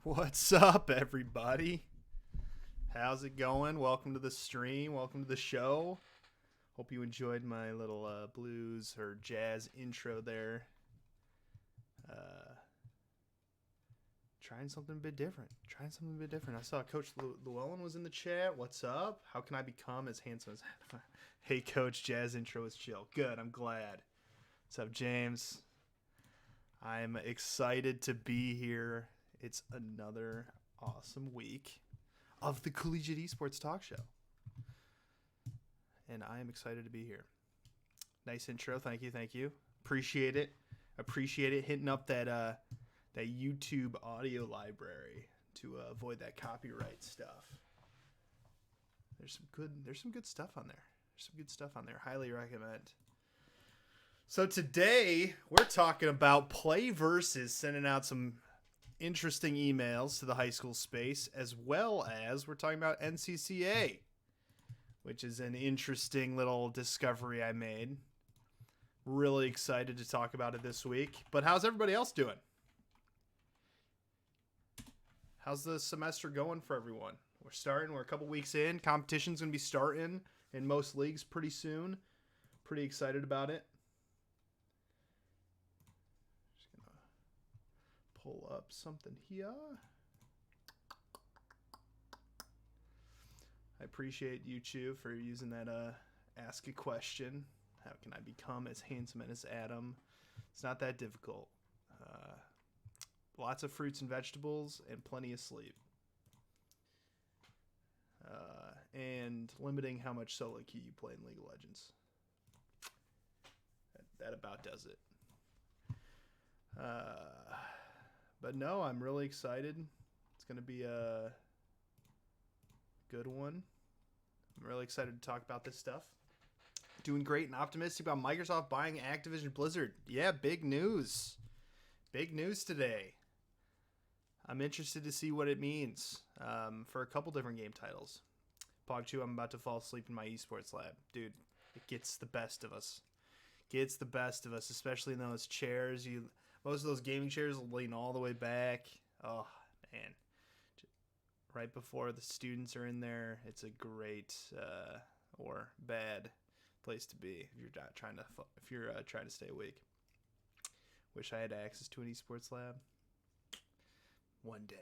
What's up, everybody? How's it going? Welcome to the stream. Welcome to the show. Hope you enjoyed my little blues or jazz intro there. Trying something a bit different. I saw Coach Llewellyn was in the chat. What's up? How can I become as handsome as... Hey, Coach, jazz intro is chill. Good, I'm glad. What's up, James? I'm excited to be here. It's another awesome week of the Collegiate Esports Talk Show. And I am excited to be here. Nice intro. Thank you. Appreciate it. Hitting up that YouTube audio library to avoid that copyright stuff. There's some good stuff on there. Highly recommend. So today we're talking about PlayVS, sending out some interesting emails to the high school space, as well as we're talking about NCCA, which is an interesting little discovery I made. Really excited to talk about it this week. But how's everybody else doing? How's the semester going for everyone? We're a couple weeks in. Competition's going to be starting in most leagues pretty soon. Pretty excited about it. Pull up something here. I appreciate you, Chu, for using that ask a question. How can I become as handsome as Adam? It's not that difficult. Lots of fruits and vegetables and plenty of sleep. And limiting how much solo queue you play in League of Legends. That about does it. But no, I'm really excited. It's going to be a good one. I'm really excited to talk about this stuff. Doing great and optimistic about Microsoft buying Activision Blizzard. Yeah, big news. Big news today. I'm interested to see what it means for a couple different game titles. Pog2, I'm about to fall asleep in my esports lab. Dude, it gets the best of us. Especially in those chairs. Most of those gaming chairs lean all the way back. Oh, man. Right before the students are in there, it's a great or bad place to be if you're not trying to stay awake. Wish I had access to an esports lab. One day.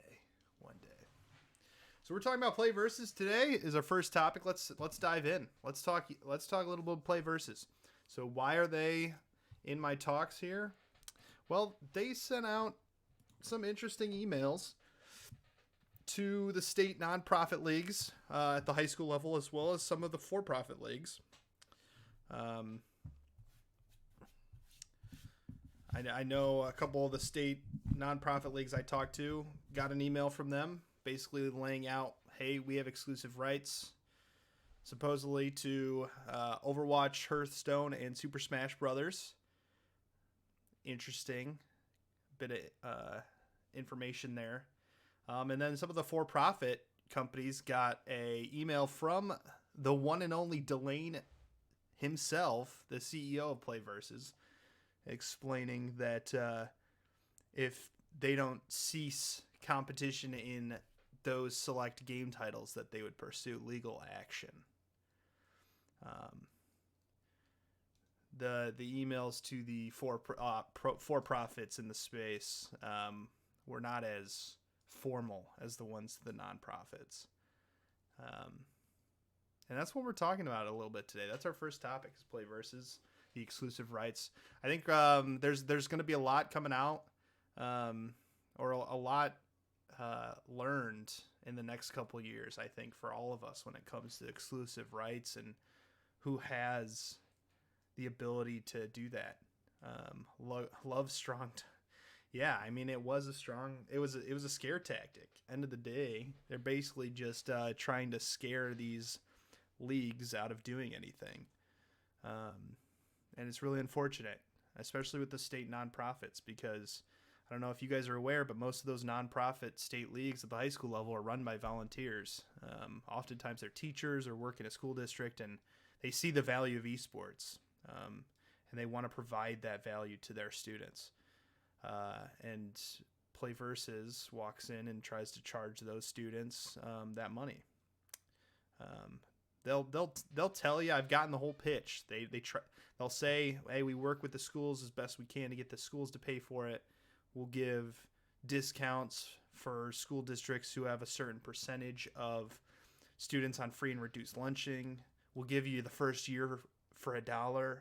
So we're talking about PlayVS today. Is our first topic. Let's dive in. Let's talk a little bit about PlayVS. So why are they in my talks here? Well, they sent out some interesting emails to the state nonprofit leagues at the high school level, as well as some of the for-profit leagues. I know a couple of the state nonprofit leagues I talked to got an email from them basically laying out, hey, we have exclusive rights supposedly to Overwatch, Hearthstone, and Super Smash Brothers. Interesting bit of information there. And then some of the for-profit companies got a email from the one and only Delane himself, the CEO of PlayVS, explaining that if they don't cease competition in those select game titles, that they would pursue legal action. The emails to the for-profits in the space were not as formal as the ones to the nonprofits. And that's what we're talking about a little bit today. That's our first topic, is PlayVS, the exclusive rights. I think there's going to be a lot coming out, or a lot learned in the next couple years, I think, for all of us when it comes to exclusive rights and who has the ability to do that. Love strong. Yeah, I mean, it was a scare tactic. End of the day, they're basically just trying to scare these leagues out of doing anything. And it's really unfortunate, especially with the state nonprofits, because I don't know if you guys are aware, but most of those nonprofit state leagues at the high school level are run by volunteers. Oftentimes they're teachers or work in a school district, and they see the value of esports, and they want to provide that value to their students. And PlayVS walks in and tries to charge those students that money. They'll tell you, I've gotten the whole pitch. They'll say, hey, we work with the schools as best we can to get the schools to pay for it. We'll give discounts for school districts who have a certain percentage of students on free and reduced lunching. We'll give you the first year for $1.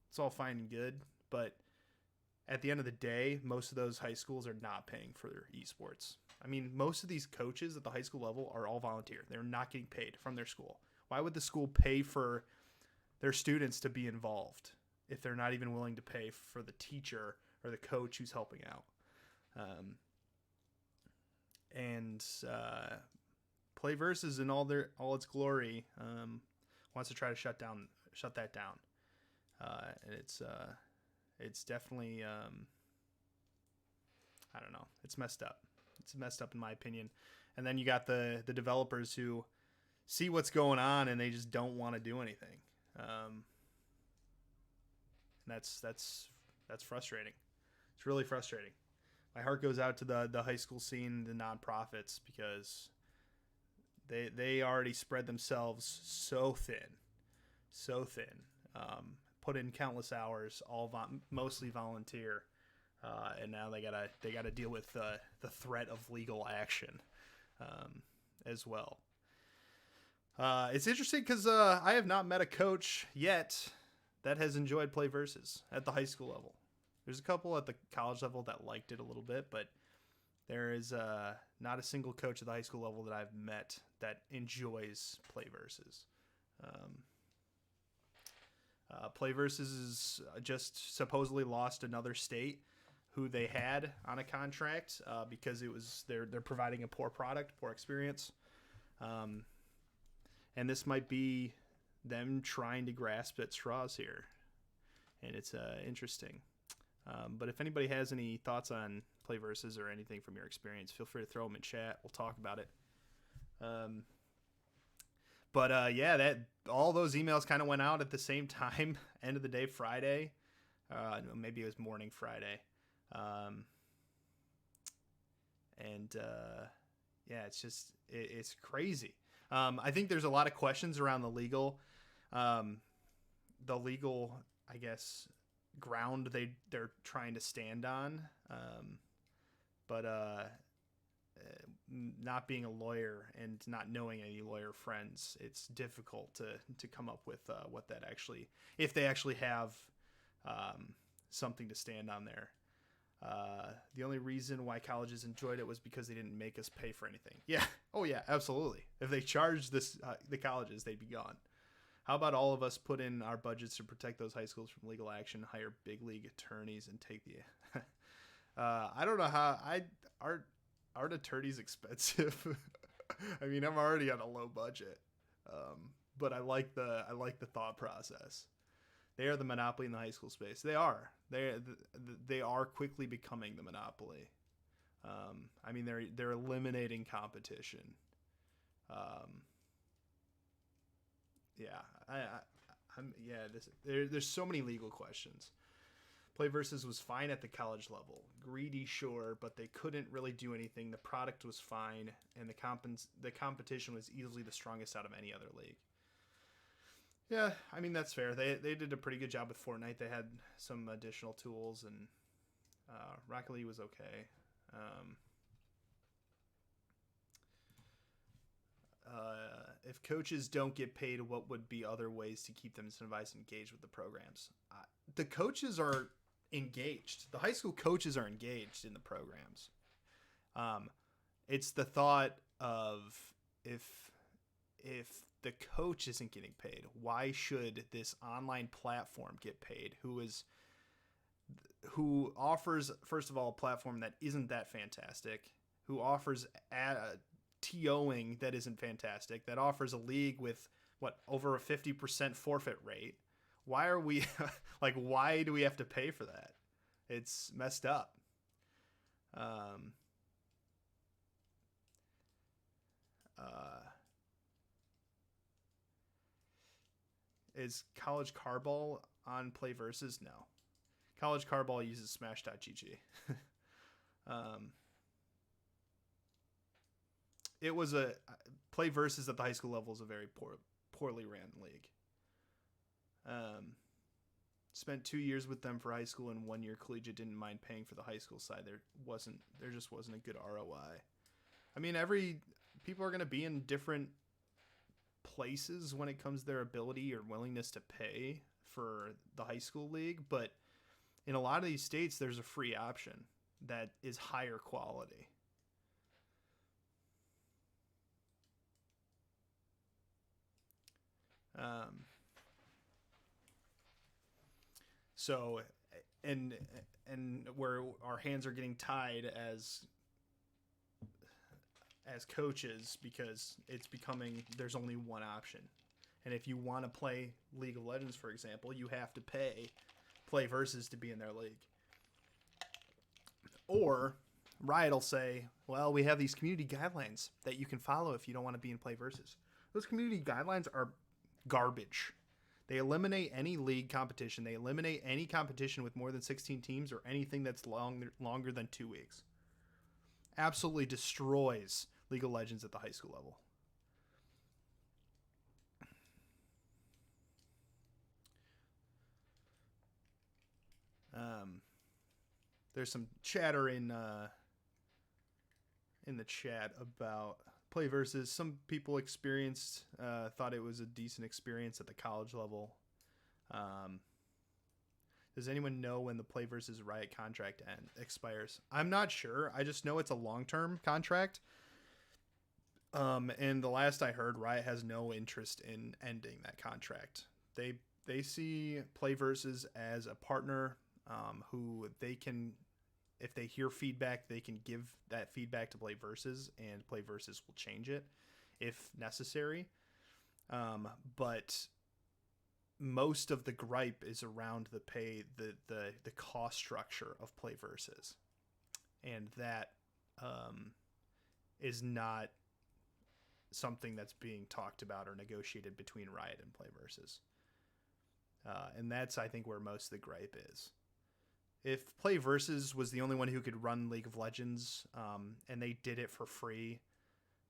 It's all fine and good, but at the end of the day, most of those high schools are not paying for their esports. I mean, most of these coaches at the high school level are all volunteer. They're not getting paid from their school. Why would the school pay for their students to be involved if they're not even willing to pay for the teacher or the coach who's helping out? PlayVS in all its glory wants to try to shut that down. And it's definitely I don't know. It's messed up. It's messed up in my opinion. And then you got the developers who see what's going on and they just don't want to do anything. That's frustrating. It's really frustrating. My heart goes out to the high school scene, the nonprofits, because they already spread themselves so thin. Put in countless hours, mostly volunteer, and now they gotta deal with the threat of legal action as well. It's interesting because I have not met a coach yet that has enjoyed PlayVS at the high school level. There's a couple at the college level that liked it a little bit, but there is not a single coach at the high school level that I've met that enjoys PlayVS. PlayVS is just supposedly lost another state who they had on a contract because they're providing a poor product, poor experience, and this might be them trying to grasp at straws here, and it's interesting. But if anybody has any thoughts on PlayVS or anything from your experience, feel free to throw them in chat. We'll talk about it. That all those emails kind of went out at the same time. End of the day, Friday. Maybe it was morning Friday. It's crazy. I think there's a lot of questions around the legal, I guess, ground they're trying to stand on. Not being a lawyer and not knowing any lawyer friends, it's difficult to come up with what that actually, if they actually have something to stand on there. The only reason why colleges enjoyed it was because they didn't make us pay for anything. Yeah. Oh yeah, absolutely. If they charged the colleges, they'd be gone. How about all of us put in our budgets to protect those high schools from legal action, hire big league attorneys, and take the I don't know how aren't attorneys expensive? I mean, I'm already on a low budget, but I like the thought process. They are the monopoly in the high school space. They are. They are quickly becoming the monopoly. I mean, they're eliminating competition. There's so many legal questions. PlayVS was fine at the college level. Greedy, sure, but they couldn't really do anything. The product was fine, and the competition was easily the strongest out of any other league. Yeah, I mean, that's fair. They did a pretty good job with Fortnite. They had some additional tools, and Rocket League was okay. If coaches don't get paid, what would be other ways to keep them incentivized and engaged with the programs? The coaches are engaged. The high school coaches are engaged in the programs. It's the thought of if the coach isn't getting paid, why should this online platform get paid? Who offers, first of all, a platform that isn't that fantastic, who offers TOing that isn't fantastic, that offers a league with over a 50% forfeit rate. Why are we why do we have to pay for that? It's messed up. Is college carball on PlayVS? No. College Carball uses Smash.gg. It was a play versus at the high school level is a very poorly ran league. Spent 2 years with them for high school and 1 year collegiate. Didn't mind paying for the high school side. There just wasn't a good ROI. I mean, people are going to be in different places when it comes to their ability or willingness to pay for the high school league, but in a lot of these states, there's a free option that is higher quality. So, and where our hands are getting tied as coaches because it's becoming there's only one option. And if you want to play League of Legends, for example, you have to play versus to be in their league. Or Riot will say, well, we have these community guidelines that you can follow if you don't want to be in play versus. Those community guidelines are garbage. They eliminate any league competition. They eliminate any competition with more than 16 teams or anything that's longer than 2 weeks. Absolutely destroys League of Legends at the high school level. There's some chatter in the chat about play versus. Some people thought it was a decent experience at the college level. Does anyone know when the play versus Riot contract expires? I'm not sure. I just know it's a long-term contract. And the last I heard, Riot has no interest in ending that contract. They see play versus as a partner who they can, if they hear feedback, they can give that feedback to play versus, and play versus will change it if necessary. But most of the gripe is around the cost structure of play versus, and that is not something that's being talked about or negotiated between Riot and play versus. And that's, I think, where most of the gripe is. If play versus was the only one who could run League of Legends, and they did it for free,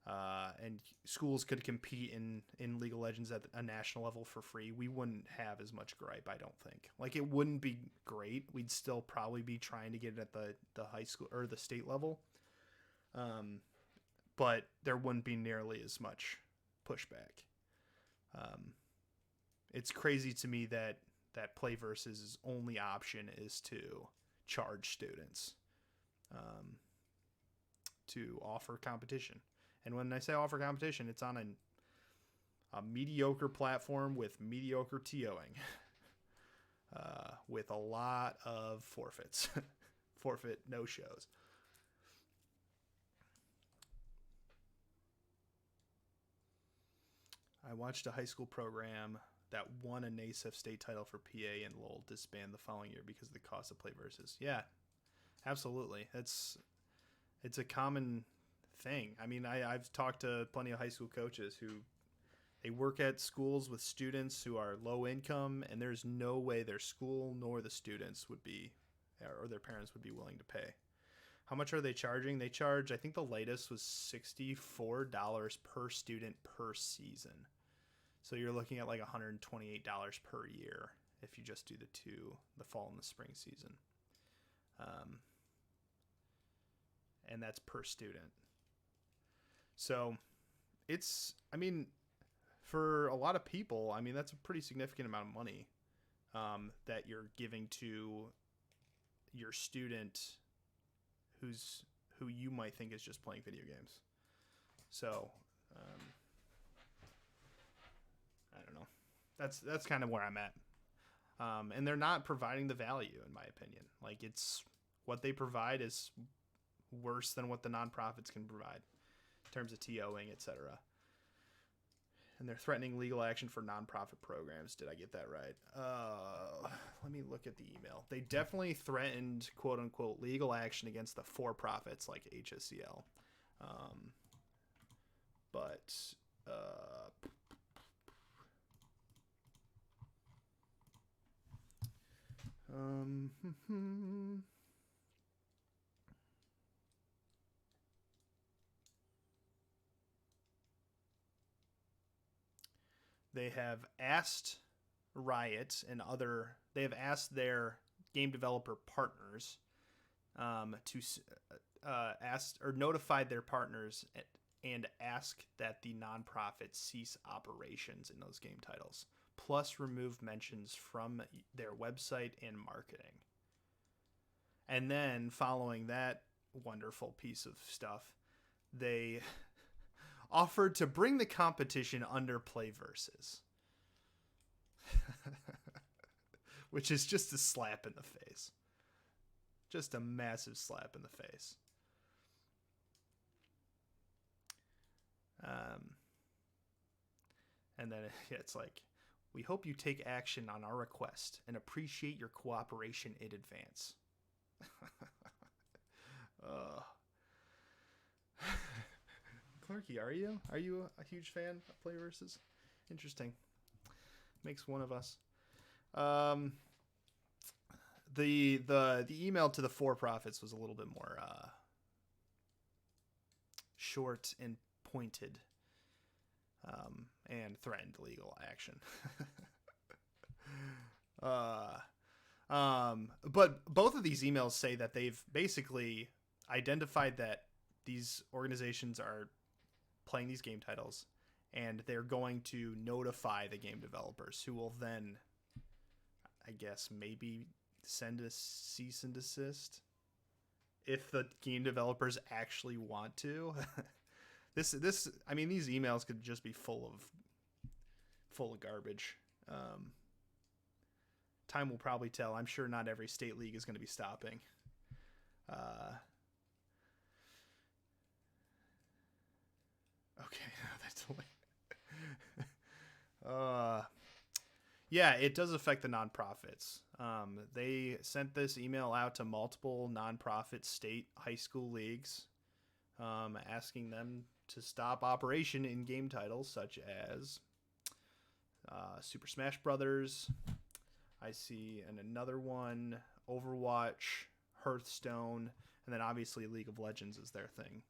and schools could compete in League of Legends at a national level for free, we wouldn't have as much gripe, I don't think. Like, it wouldn't be great. We'd still probably be trying to get it at the high school or the state level. But there wouldn't be nearly as much pushback. It's crazy to me that play versus' only option is to charge students to offer competition. And when I say offer competition, it's on a mediocre platform with mediocre TOing, with a lot of forfeits, forfeit no-shows. I watched a high school program that won a NASF state title for PA, and Lowell disbanded the following year because of the cost of play versus. Yeah, absolutely. It's a common thing. I mean, I've talked to plenty of high school coaches who they work at schools with students who are low income, and there's no way their school nor the students would be, or their parents would be willing to pay. How much are they charging? They charge, I think the latest was $64 per student per season. So you're looking at like $128 per year if you just do the fall and the spring season. And that's per student. So it's, I mean, for a lot of people, I mean, that's a pretty significant amount of money that you're giving to your student who you might think is just playing video games. So, I don't know. That's kind of where I'm at. And they're not providing the value, in my opinion. Like, it's what they provide is worse than what the nonprofits can provide in terms of TOing, etc. And they're threatening legal action for nonprofit programs. Did I get that right? Let me look at the email. They definitely threatened, quote unquote, legal action against the for-profits like HSCL. But Um, they have asked Riot and they have asked their game developer partners to ask or notify their partners and ask that the nonprofit cease operations in those game titles, plus remove mentions from their website and marketing. And then, following that wonderful piece of stuff, they offered to bring the competition under PlayVS, which is just a slap in the face. Just a massive slap in the face. And then it's like, we hope you take action on our request and appreciate your cooperation in advance. Clarky, are you a huge fan of PlayVS? Interesting. Makes one of us. The email to the for-profits was a little bit more short and pointed, and threatened legal action. But both of these emails say that they've basically identified that these organizations are playing these game titles, and they're going to notify the game developers, who will then, I guess, maybe send a cease and desist if the game developers actually want to. These emails could just be full of garbage. Time will probably tell. I'm sure not every state league is going to be stopping. Okay, that's yeah, it does affect the nonprofits. They sent this email out to multiple nonprofit state high school leagues, asking them to stop operation in game titles such as Super Smash Brothers. I see another one, Overwatch, Hearthstone, and then obviously League of Legends is their thing.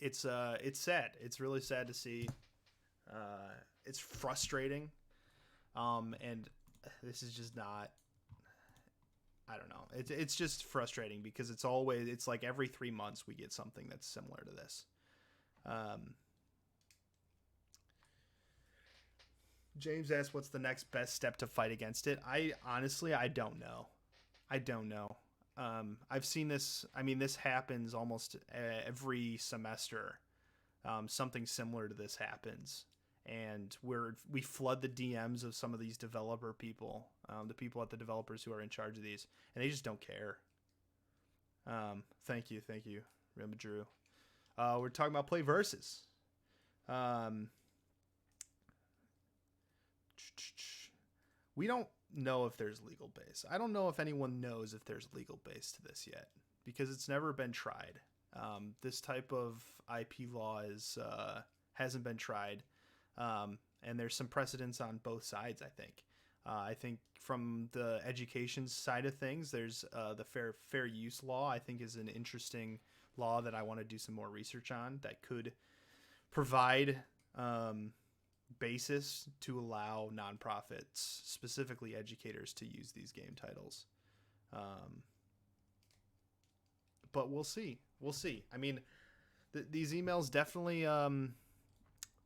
It's sad. It's really sad to see. It's frustrating. And this is just not, I don't know. It's just frustrating because it's like every 3 months we get something that's similar to this. James asked, what's the next best step to fight against it? I don't know. I've seen this. I mean, this happens almost every semester. Something similar to this happens. And we flood the DMs of some of these developer people, the people at the developers who are in charge of these, and they just don't care. Thank you, Rima Drew. We're talking about PlayVS. We don't know if there's legal base. I don't know if anyone knows if there's legal base to this yet, because it's never been tried. This type of IP law hasn't been tried. And there's some precedents on both sides, I think. I think from the education side of things, there's the fair use law, I think, is an interesting law that I want to do some more research on that could provide basis to allow nonprofits, specifically educators, to use these game titles. But we'll see. I mean, these emails definitely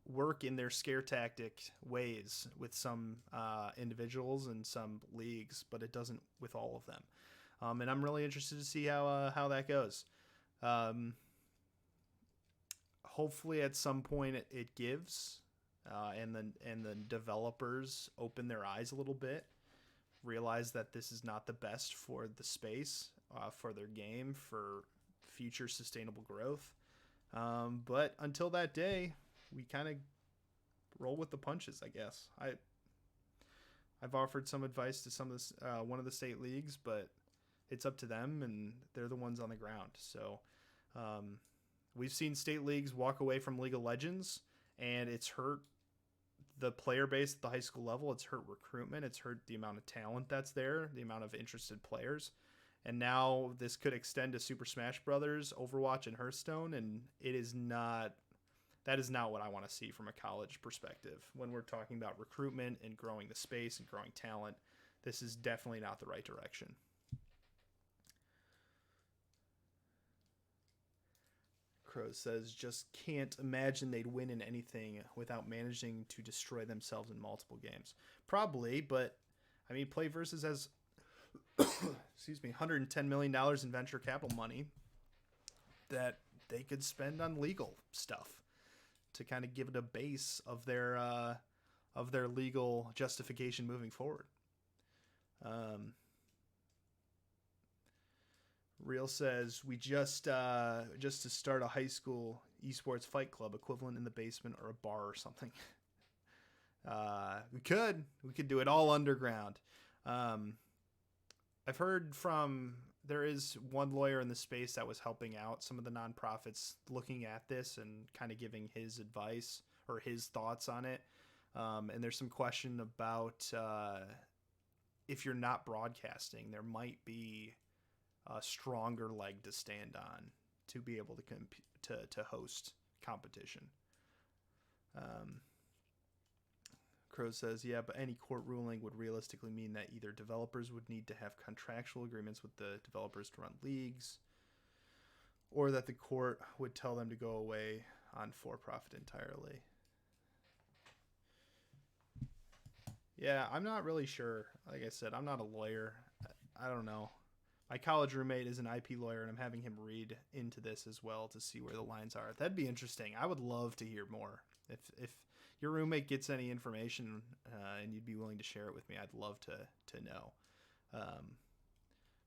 work in their scare tactic ways with some individuals and some leagues, but it doesn't with all of them. And I'm really interested to see how that goes. Hopefully at some point it gives, and the developers open their eyes a little bit, realize that this is not the best for the space, for their game, for future sustainable growth. But until that day, we kind of roll with the punches, I guess. I've offered some advice to some of this, one of the state leagues, but it's up to them, and they're the ones on the ground. So we've seen state leagues walk away from League of Legends, and it's hurt the player base at the high school level. It's hurt recruitment. It's hurt the amount of talent that's there, the amount of interested players. And now this could extend to Super Smash Brothers, Overwatch, and Hearthstone, and that is not what I want to see from a college perspective. When we're talking about recruitment and growing the space and growing talent, this is definitely not the right direction. Crow says, just can't imagine they'd win in anything without managing to destroy themselves in multiple games. Probably, but I mean, PlayVS has excuse me, $110 million in venture capital money that they could spend on legal stuff to kind of give it a base of their legal justification moving forward. Real says, we just to start a high school esports fight club equivalent in the basement or a bar or something. We could do it all underground. I've heard there is one lawyer in the space that was helping out some of the nonprofits looking at this and kind of giving his advice or his thoughts on it. And there's some question about if you're not broadcasting, there might be a stronger leg to stand on to be able to host competition. Crow says, yeah, but any court ruling would realistically mean that either developers would need to have contractual agreements with the developers to run leagues, or that the court would tell them to go away on for-profit entirely. Yeah, I'm not really sure. Like I said, I'm not a lawyer. I don't know. My college roommate is an IP lawyer, and I'm having him read into this as well to see where the lines are. That'd be interesting. I would love to hear more. If your roommate gets any information and you'd be willing to share it with me, I'd love to know.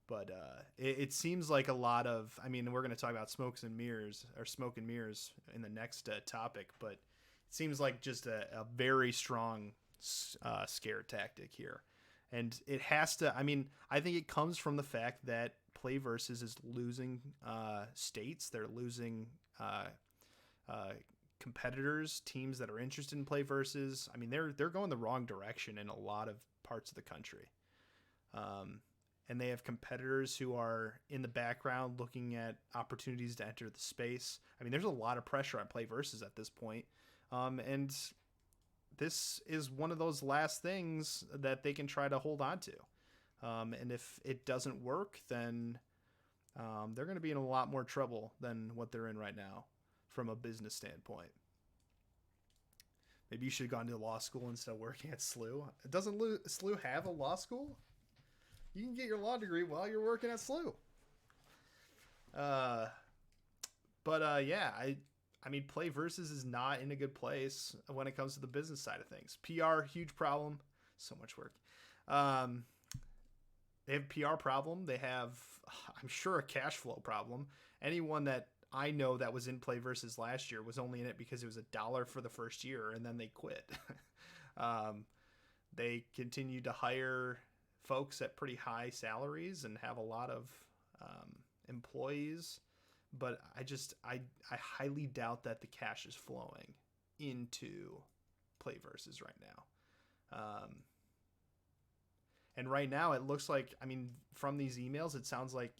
But it seems like a lot of, I mean, we're going to talk about smoke and mirrors in the next topic, but it seems like just a very strong scare tactic here. And it has to, I mean, I think it comes from the fact that PlayVS is losing states. They're losing competitors, teams that are interested in PlayVS. I mean, they're going the wrong direction in a lot of parts of the country. And they have competitors who are in the background looking at opportunities to enter the space. I mean, there's a lot of pressure on PlayVS at this point. And this is one of those last things that they can try to hold on to. And if it doesn't work, then they're going to be in a lot more trouble than what they're in right now from a business standpoint. Maybe you should have gone to law school instead of working at SLU. Doesn't SLU have a law school? You can get your law degree while you're working at SLU. Yeah, I mean, PlayVS is not in a good place when it comes to the business side of things. PR, huge problem. So much work. They have a PR problem. They have, I'm sure, a cash flow problem. Anyone that I know that was in PlayVS last year was only in it because it was $1 for the first year, and then they quit. They continue to hire folks at pretty high salaries and have a lot of employees. But I highly doubt that the cash is flowing into PlayVS right now. And right now it looks like, I mean, from these emails, it sounds like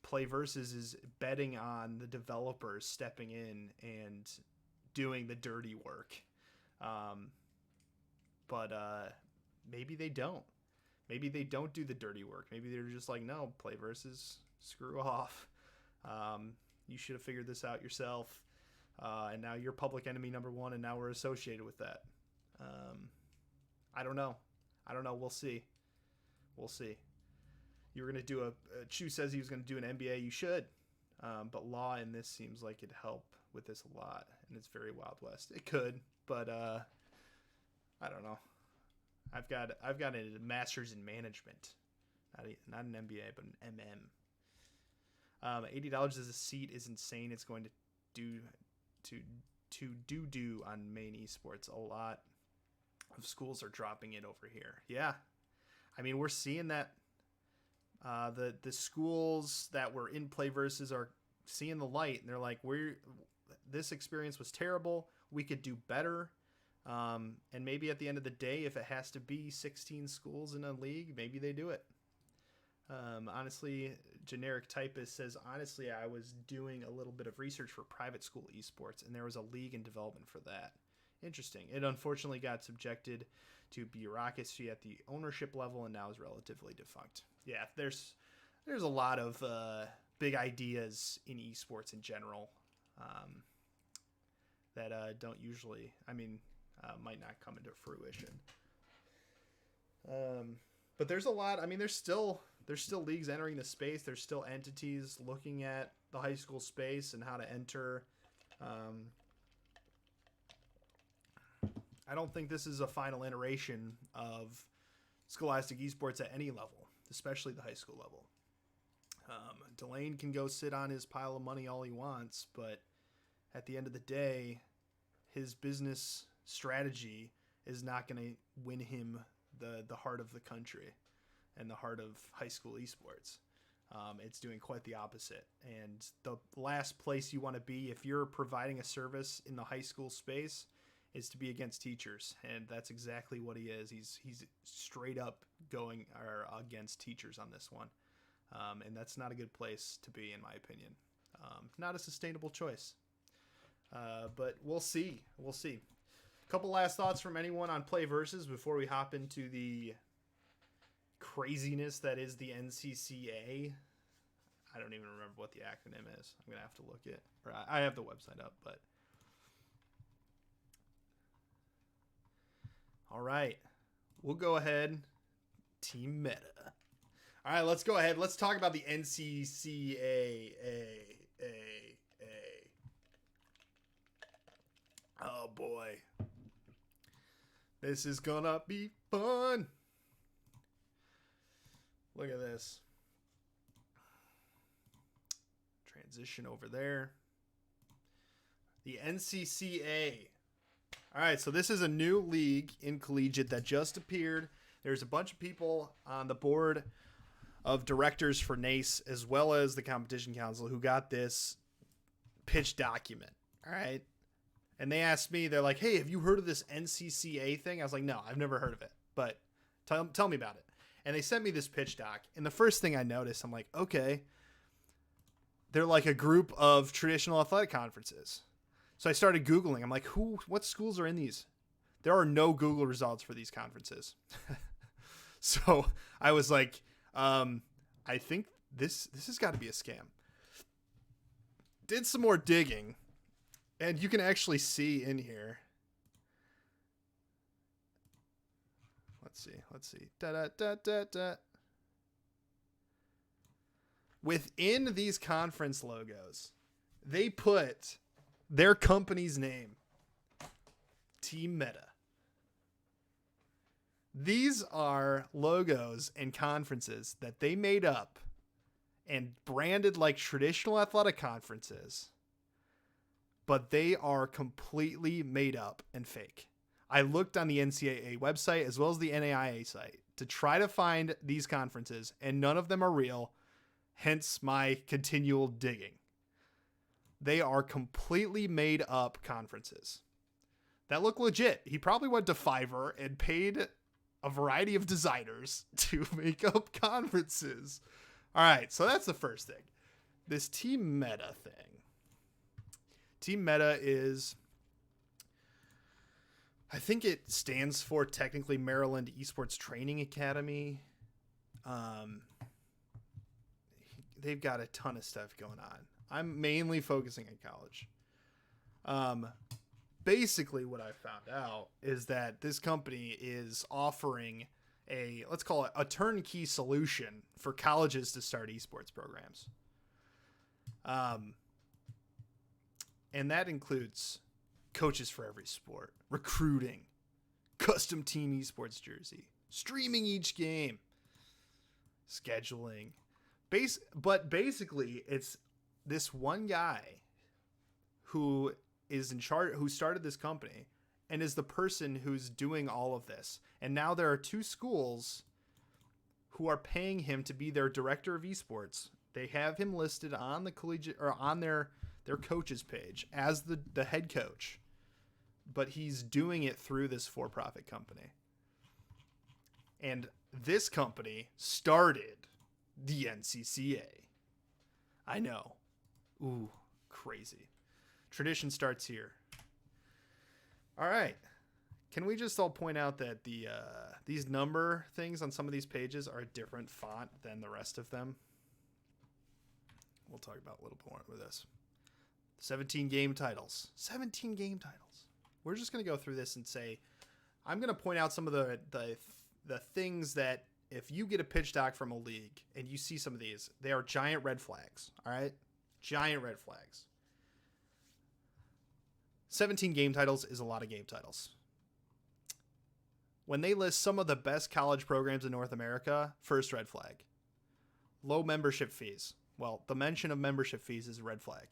PlayVS is betting on the developers stepping in and doing the dirty work. But maybe they don't. Maybe they don't do the dirty work. Maybe they're just like, no, PlayVS, screw off. You should have figured this out yourself. And now you're public enemy number one, and now we're associated with that. I don't know. We'll see. You were going to do Chu says he was going to do an MBA. You should. But law in this seems like it'd help with this a lot. And it's very Wild West. It could, but I don't know. I've got a master's in management. Not an MBA, but an MM. $80 as a seat is insane. It's going to do on main esports. A lot of schools are dropping it over here. Yeah, I mean, we're seeing that the schools that were in PlayVS are seeing the light, and they're like, this experience was terrible. We could do better. And maybe at the end of the day, if it has to be 16 schools in a league, maybe they do it. Honestly, Generic Typist says, honestly, I was doing a little bit of research for private school esports, and there was a league in development for that. Interesting. It unfortunately got subjected to bureaucracy at the ownership level and now is relatively defunct. Yeah, there's a lot of big ideas in esports in general that don't usually, might not come into fruition. But there's a lot. There's still leagues entering the space. There's still entities looking at the high school space and how to enter. I don't think this is a final iteration of Scholastic Esports at any level, especially the high school level. Delane can go sit on his pile of money all he wants, but at the end of the day, his business strategy is not going to win him the heart of the country and the heart of high school esports. It's doing quite the opposite. And the last place you want to be if you're providing a service in the high school space is to be against teachers. And that's exactly what he is. He's straight up going against teachers on this one. And that's not a good place to be, in my opinion. Not a sustainable choice. But we'll see. We'll see. A couple last thoughts from anyone on PlayVS before we hop into the craziness that is the NCCA. I don't even remember what the acronym is. I'm going to have to look it. Or I have the website up, but... All right. We'll go ahead. Team Meta. All right, let's go ahead. Let's talk about the NCCA. Oh, boy. This is going to be fun. Look at this. Transition over there. The NCCA. All right, so this is a new league in Collegiate that just appeared. There's a bunch of people on the board of directors for NACE as well as the Competition Council who got this pitch document. All right. And they asked me, they're like, hey, have you heard of this NCCA thing? I was like, no, I've never heard of it, but tell me about it. And they sent me this pitch doc. And the first thing I noticed, I'm like, okay, they're like a group of traditional athletic conferences. So I started Googling. I'm like, what schools are in these? There are no Google results for these conferences. So I was like, I think this has got to be a scam. Did some more digging, and you can actually see in here. Let's see. Within these conference logos, they put their company's name, Team Meta. These are logos and conferences that they made up and branded like traditional athletic conferences, but they are completely made up and fake. I looked on the NCAA website as well as the NAIA site to try to find these conferences, and none of them are real, hence my continual digging. They are completely made up conferences that look legit. He probably went to Fiverr and paid a variety of designers to make up conferences. All right, so that's the first thing. This Team Meta thing. Team Meta is, I think it stands for technically Maryland Esports Training Academy. They've got a ton of stuff going on. I'm mainly focusing on college. Basically what I found out is that this company is offering let's call it a turnkey solution for colleges to start esports programs. And that includes coaches for every sport, recruiting, custom team esports jersey, streaming each game, scheduling. But basically it's this one guy who is in charge, who started this company and is the person who's doing all of this. And now there are two schools who are paying him to be their director of esports. They have him listed on the collegiate or on their coaches page as the head coach. but he's doing it through this for-profit company. And this company started the NCCA. I know. Ooh, crazy. Tradition starts here. All right. Can we just all point out that these number things on some of these pages are a different font than the rest of them? We'll talk about a little more with this. 17 game titles. 17 game titles. We're just going to go through this and say, I'm going to point out some of the things that if you get a pitch doc from a league and you see some of these, they are giant red flags. All right? Giant red flags. 17 game titles is a lot of game titles. When they list some of the best college programs in North America, first red flag. Low membership fees. Well, the mention of membership fees is a red flag.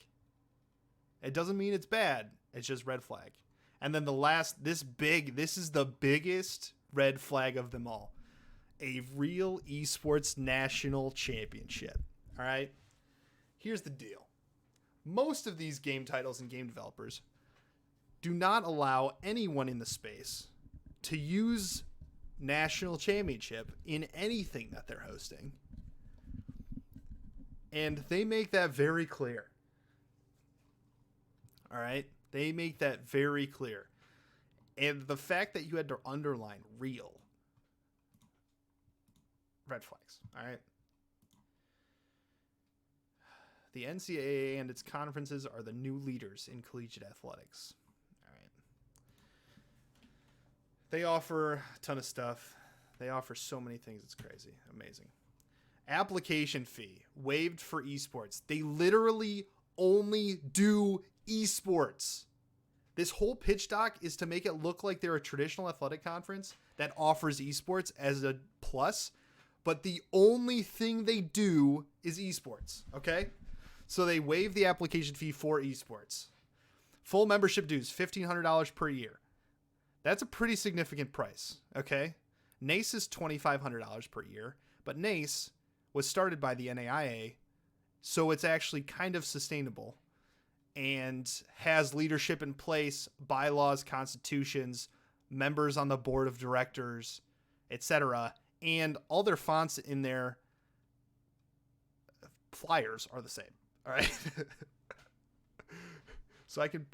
It doesn't mean it's bad. It's just red flag. And then the last, this is the biggest red flag of them all. A real esports national championship. All right? Here's the deal. Most of these game titles and game developers do not allow anyone in the space to use national championship in anything that they're hosting. And they make that very clear. All right? They make that very clear. And the fact that you had to underline real, red flags. All right? The NCCA and its conferences are the new leaders in collegiate athletics. All right. They offer a ton of stuff. They offer so many things. It's crazy. Amazing. Application fee waived for esports. They literally only do esports. This whole pitch doc is to make it look like they're a traditional athletic conference that offers esports as a plus, but the only thing they do is esports. Okay? So they waive the application fee for esports. Full membership dues, $1,500 per year. That's a pretty significant price, okay? NACE is $2,500 per year, but NACE was started by the NAIA, so it's actually kind of sustainable and has leadership in place, bylaws, constitutions, members on the board of directors, etc. And all their fonts in their flyers are the same. All right. So I can,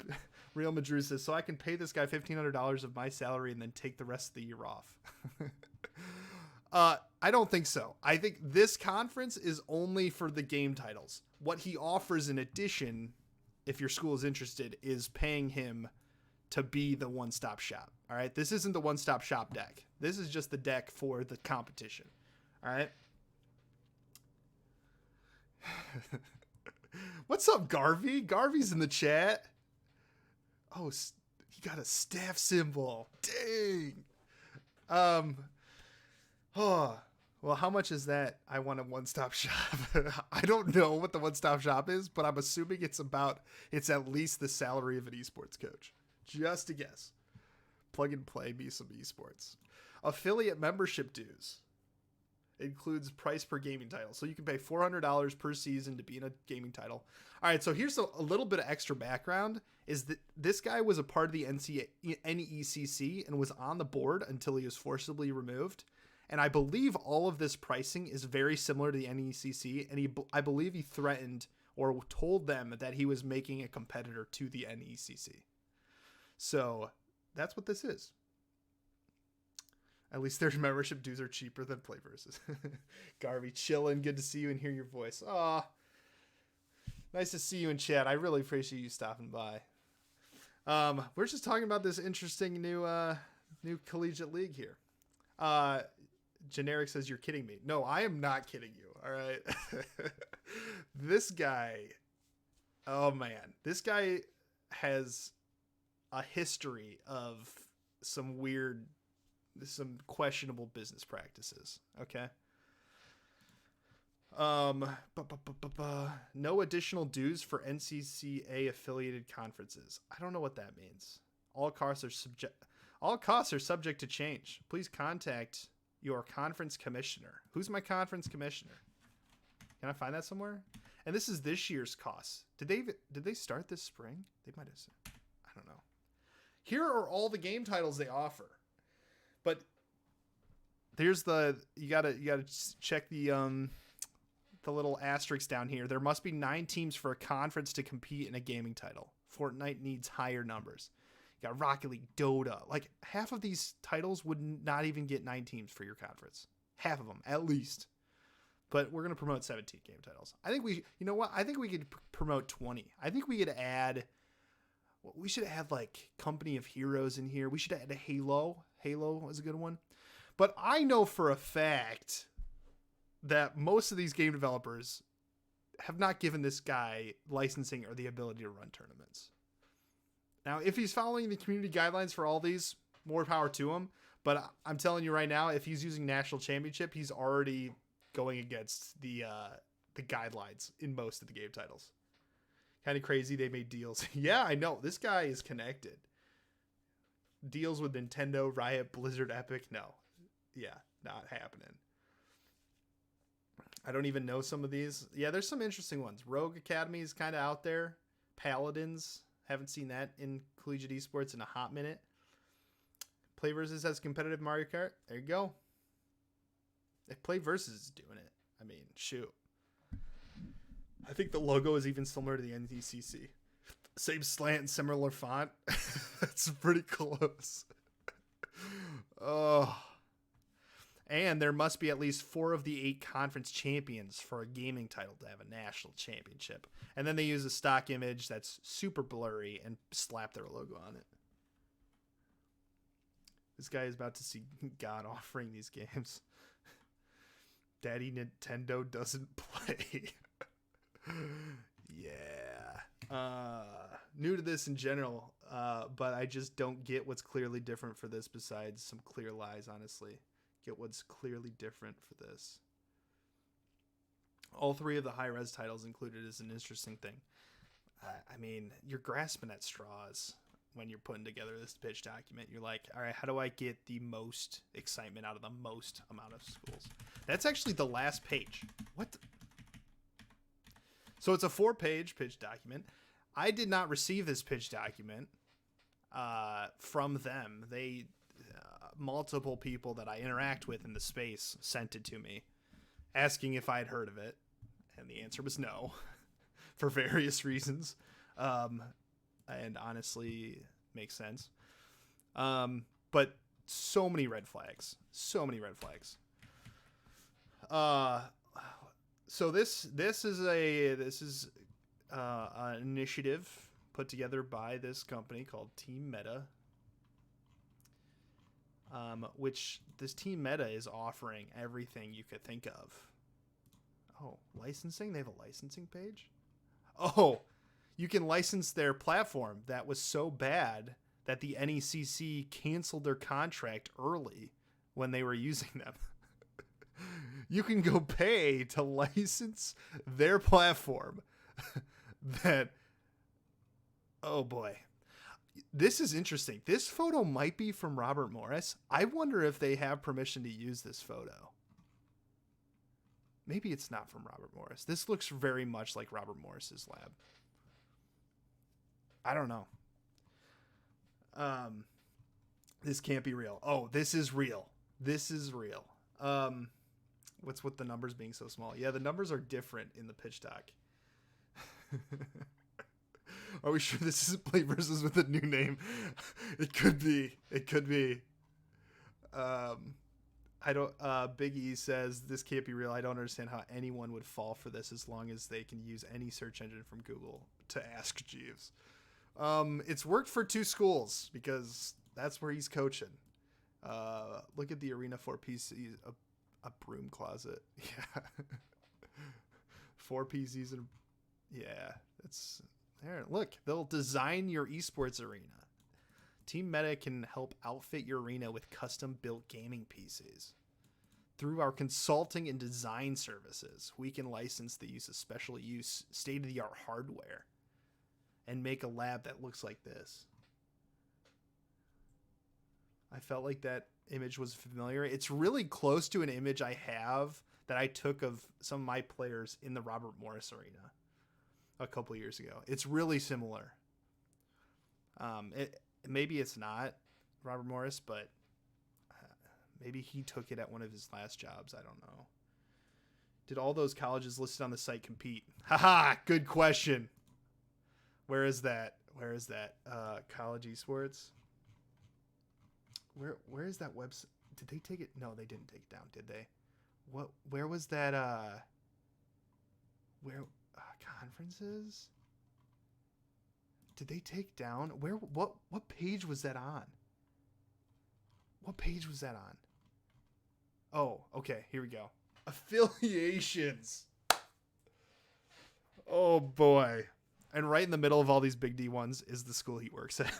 Real Madrid says, so I can pay this guy $1,500 of my salary and then take the rest of the year off. I don't think so. I think this conference is only for the game titles. What he offers in addition, if your school is interested, is paying him to be the one-stop shop. All right. This isn't the one-stop shop deck. This is just the deck for the competition. All right. What's up, Garvey? Garvey's in the chat. Oh, he got a staff symbol. Dang. Oh, well, how much is that? I want a one-stop shop. I don't know what the one-stop shop is, but I'm assuming it's at least the salary of an esports coach. Just a guess. Plug and play me some esports. Affiliate membership dues. Includes price per gaming title. So you can pay $400 per season to be in a gaming title. All right, so here's a little bit of extra background. Is that this guy was a part of the NECC and was on the board until he was forcibly removed. And I believe all of this pricing is very similar to the NECC. And I believe he threatened or told them that he was making a competitor to the NECC. So that's what this is. At least their membership dues are cheaper than PlayVS. Garvey, chillin'. Good to see you and hear your voice. Aw. Nice to see you in chat. I really appreciate you stopping by. We're just talking about this interesting new collegiate league here. Generic says, you're kidding me. No, I am not kidding you. All right. This guy. Oh, man. This guy has a history of some questionable business practices. Okay. No additional dues for NCCA affiliated conferences. I don't know what that means. All costs are subject to change. Please contact your conference commissioner. Who's my conference commissioner? Can I find that somewhere? And this is this year's costs. Did they start this spring? They might have. I don't know. Here are all the game titles they offer. But there's you gotta check the little asterisk down here. There must be 9 teams for a conference to compete in a gaming title. Fortnite needs higher numbers. You got Rocket League, Dota. Like half of these titles would not even get 9 teams for your conference. Half of them, at least. But we're gonna promote 17 game titles. I think you know what? I think we could promote 20. I think we could add. We should have like Company of Heroes in here. We should add a Halo. Halo was a good one. But I know for a fact that most of these game developers have not given this guy licensing or the ability to run tournaments. Now, if he's following the community guidelines for all these, more power to him. But I'm telling you right now, if he's using National Championship, he's already going against the guidelines in most of the game titles. Kind of crazy they made deals. Yeah, I know. This guy is connected. Deals with Nintendo, Riot, Blizzard, Epic. No. Yeah, not happening. I don't even know some of these. Yeah, there's some interesting ones. Rogue Academy is kind of out there. Paladins. Haven't seen that in Collegiate Esports in a hot minute. PlayVS has competitive Mario Kart. There you go. If PlayVS is doing it, I mean, shoot. I think the logo is even similar to the NCCA. Same slant and similar font. It's pretty close. Oh. And there must be at least 4 of the 8 conference champions for a gaming title to have a national championship. And then they use a stock image that's super blurry and slap their logo on it. This guy is about to see God offering these games. Daddy Nintendo doesn't play. Yeah. New to this in general, but I just don't get what's clearly different for this besides some clear lies, honestly. Get what's clearly different for this. All 3 of the high-res titles included is an interesting thing. I mean, you're grasping at straws when you're putting together this pitch document. You're like, all right, how do I get the most excitement out of the most amount of schools? That's actually the last page. What? So it's a 4-page pitch document. I did not receive this pitch document from them. They multiple people that I interact with in the space sent it to me, asking if I had heard of it, and the answer was no, for various reasons, and honestly makes sense. But so many red flags. So this is an initiative put together by this company called Team Meta, which this Team Meta is offering everything you could think of. Oh, licensing? They have a licensing page? Oh, you can license their platform that was so bad that the NECC canceled their contract early when they were using them. You can go pay to license their platform. That, oh boy. This is interesting. This photo might be from Robert Morris. I wonder if they have permission to use this photo. Maybe it's not from Robert Morris. This looks very much like Robert Morris's lab. I don't know. This can't be real. Oh, this is real. This is real. What's with the numbers being so small? Yeah, the numbers are different in the pitch doc. Are we sure this isn't PlayVS with a new name? It could be. It could be. I don't. Big E says this can't be real. I don't understand how anyone would fall for this as long as they can use any search engine from Google to ask Jeeves. It's worked for 2 schools because that's where he's coaching. Look at the arena 4-piece, a broom closet. Yeah. 4 PCs and yeah, it's there. Look, they'll design your esports arena. Team Meta can help outfit your arena with custom built gaming PCs. Through our consulting and design services, we can license the use of special use state-of-the-art hardware and make a lab that looks like this. I felt like that image was familiar. It's really close to an image I have that I took of some of my players in the Robert Morris arena a couple years ago. It's really similar. maybe it's not Robert Morris, but maybe he took it at one of his last jobs. I don't know. Did all those colleges listed on the site compete? Haha, good question. Where is that? College Esports. Where is that website? Did they take it? No, they didn't take it down, did they? Where was that conferences? Did they take down what page was that on? What page was that on? Oh, okay, here we go. Affiliations. Oh boy. And right in the middle of all these big D ones is the school he works at.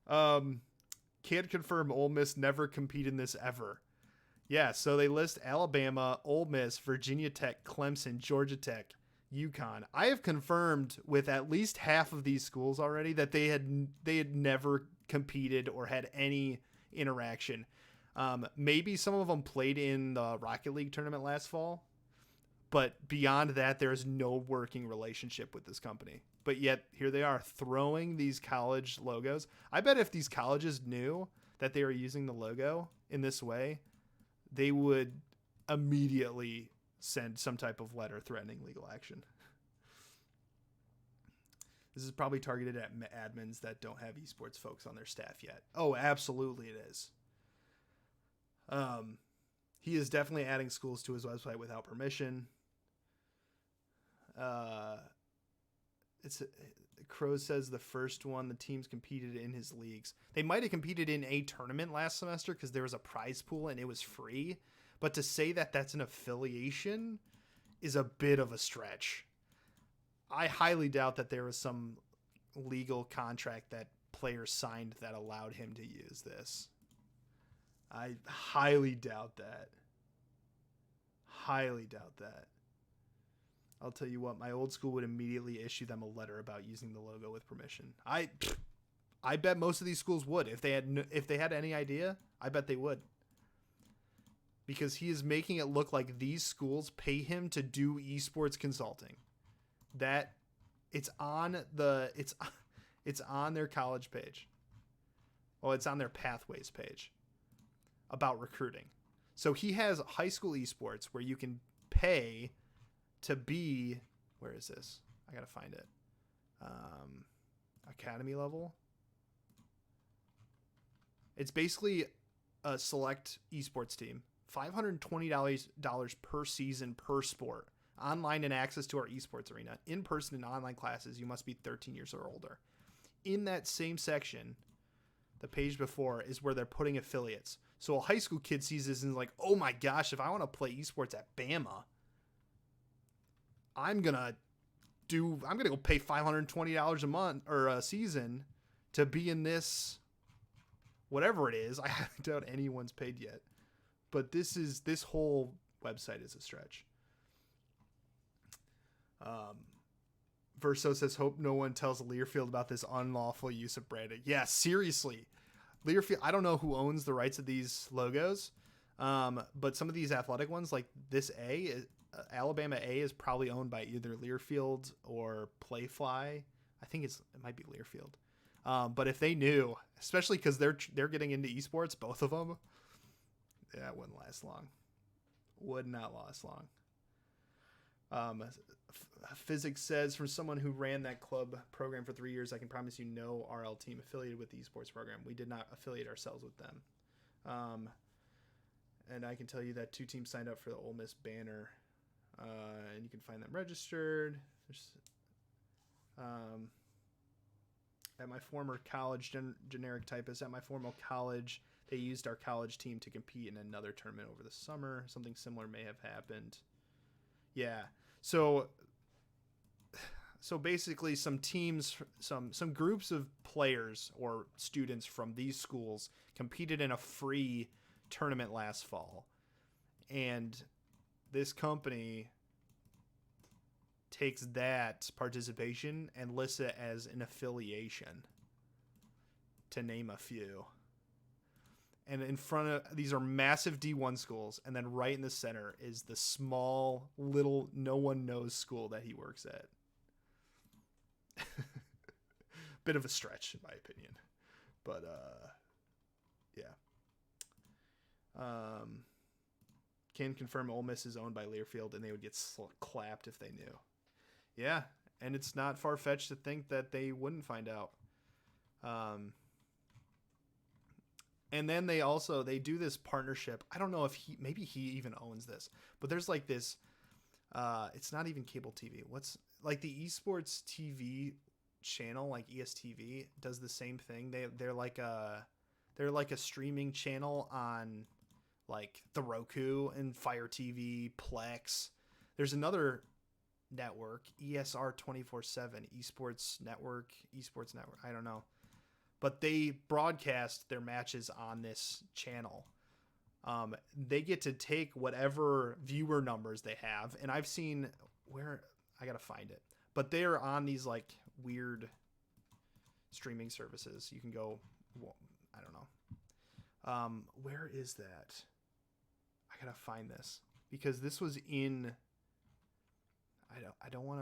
Can't confirm Ole Miss never competed in this ever. Yeah, so they list Alabama, Ole Miss, Virginia Tech, Clemson, Georgia Tech, UConn. I have confirmed with at least half of these schools already that they had never competed or had any interaction. Maybe some of them played in the Rocket League tournament last fall, but beyond that, there is no working relationship with this company. But yet here they are throwing these college logos. I bet if these colleges knew that they were using the logo in this way, they would immediately send some type of letter threatening legal action. This is probably targeted at admins that don't have esports folks on their staff yet. Oh, absolutely it is. He is definitely adding schools to his website without permission. Crow says the first one, the teams competed in his leagues. They might have competed in a tournament last semester because there was a prize pool and it was free. But to say that that's an affiliation is a bit of a stretch. I highly doubt that there was some legal contract that players signed that allowed him to use this. I highly doubt that. Highly doubt that. I'll tell you what, my old school would immediately issue them a letter about using the logo with permission. I bet most of these schools would. If they had any idea, I bet they would. Because he is making it look like these schools pay him to do esports consulting. That it's on their college page. Well, it's on their pathways page about recruiting. So he has high school esports where you can pay to be, where is this? I gotta find it. Academy level. It's basically a select esports team. $520 per season per sport. Online and access to our esports arena. In person and online classes, you must be 13 years or older. In that same section, the page before is where they're putting affiliates. So a high school kid sees this and is like, oh my gosh, if I want to play esports at Bama, I'm gonna go pay $520 a month or a season to be in this, whatever it is. I doubt anyone's paid yet, but this whole website is a stretch. Verso says, hope no one tells Learfield about this unlawful use of branding. Yeah, seriously. Learfield, I don't know who owns the rights of these logos, but some of these athletic ones, like this Alabama A is probably owned by either Learfield or Playfly. I think it might be Learfield. But if they knew, especially because they're getting into esports, both of them, that wouldn't last long. Would not last long. Physics says, from someone who ran that club program for 3 years, I can promise you no RL team affiliated with the esports program. We did not affiliate ourselves with them. And I can tell you that 2 teams signed up for the Ole Miss banner. And you can find them registered. At my former college, generic typist, at my former college, they used our college team to compete in another tournament over the summer. Something similar may have happened. Yeah. So basically some teams, some groups of players or students from these schools competed in a free tournament last fall. And this company takes that participation and lists it as an affiliation, to name a few. And in front of these are massive D1 schools, and then right in the center is the small little no one knows school that he works at. bit of a stretch in my opinion. But yeah. Can confirm Ole Miss is owned by Learfield, and they would get clapped if they knew. Yeah, and it's not far-fetched to think that they wouldn't find out. And then they do this partnership. I don't know if maybe he even owns this, but there's like this, it's not even cable TV. What's like the esports TV channel, like ESTV does the same thing. They're like a streaming channel on like the Roku and Fire TV, Plex. There's another network, ESR 24/7, Esports Network. I don't know. But they broadcast their matches on this channel. They get to take whatever viewer numbers they have. And I've seen where, I got to find it. But they're on these like weird streaming services. You can go, well, I don't know. Where is that? I got to find this. Because this was in, I don't want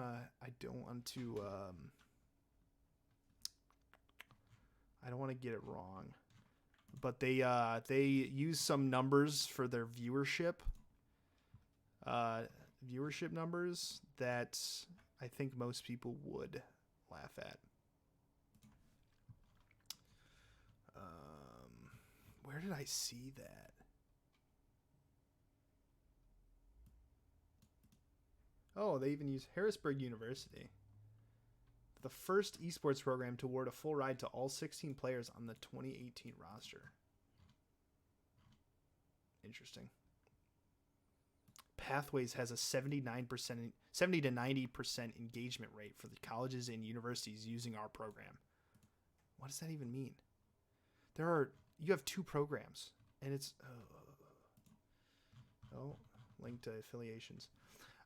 to get it wrong, but they use some numbers for their viewership numbers that I think most people would laugh at. Where did I see that? Oh, they even use Harrisburg University, the first esports program to award a full ride to all 16 players on the 2018 roster. Interesting. Pathways has a 70 to 90% engagement rate for the colleges and universities using our program. What does that even mean? You have 2 programs, and it's linked to affiliations.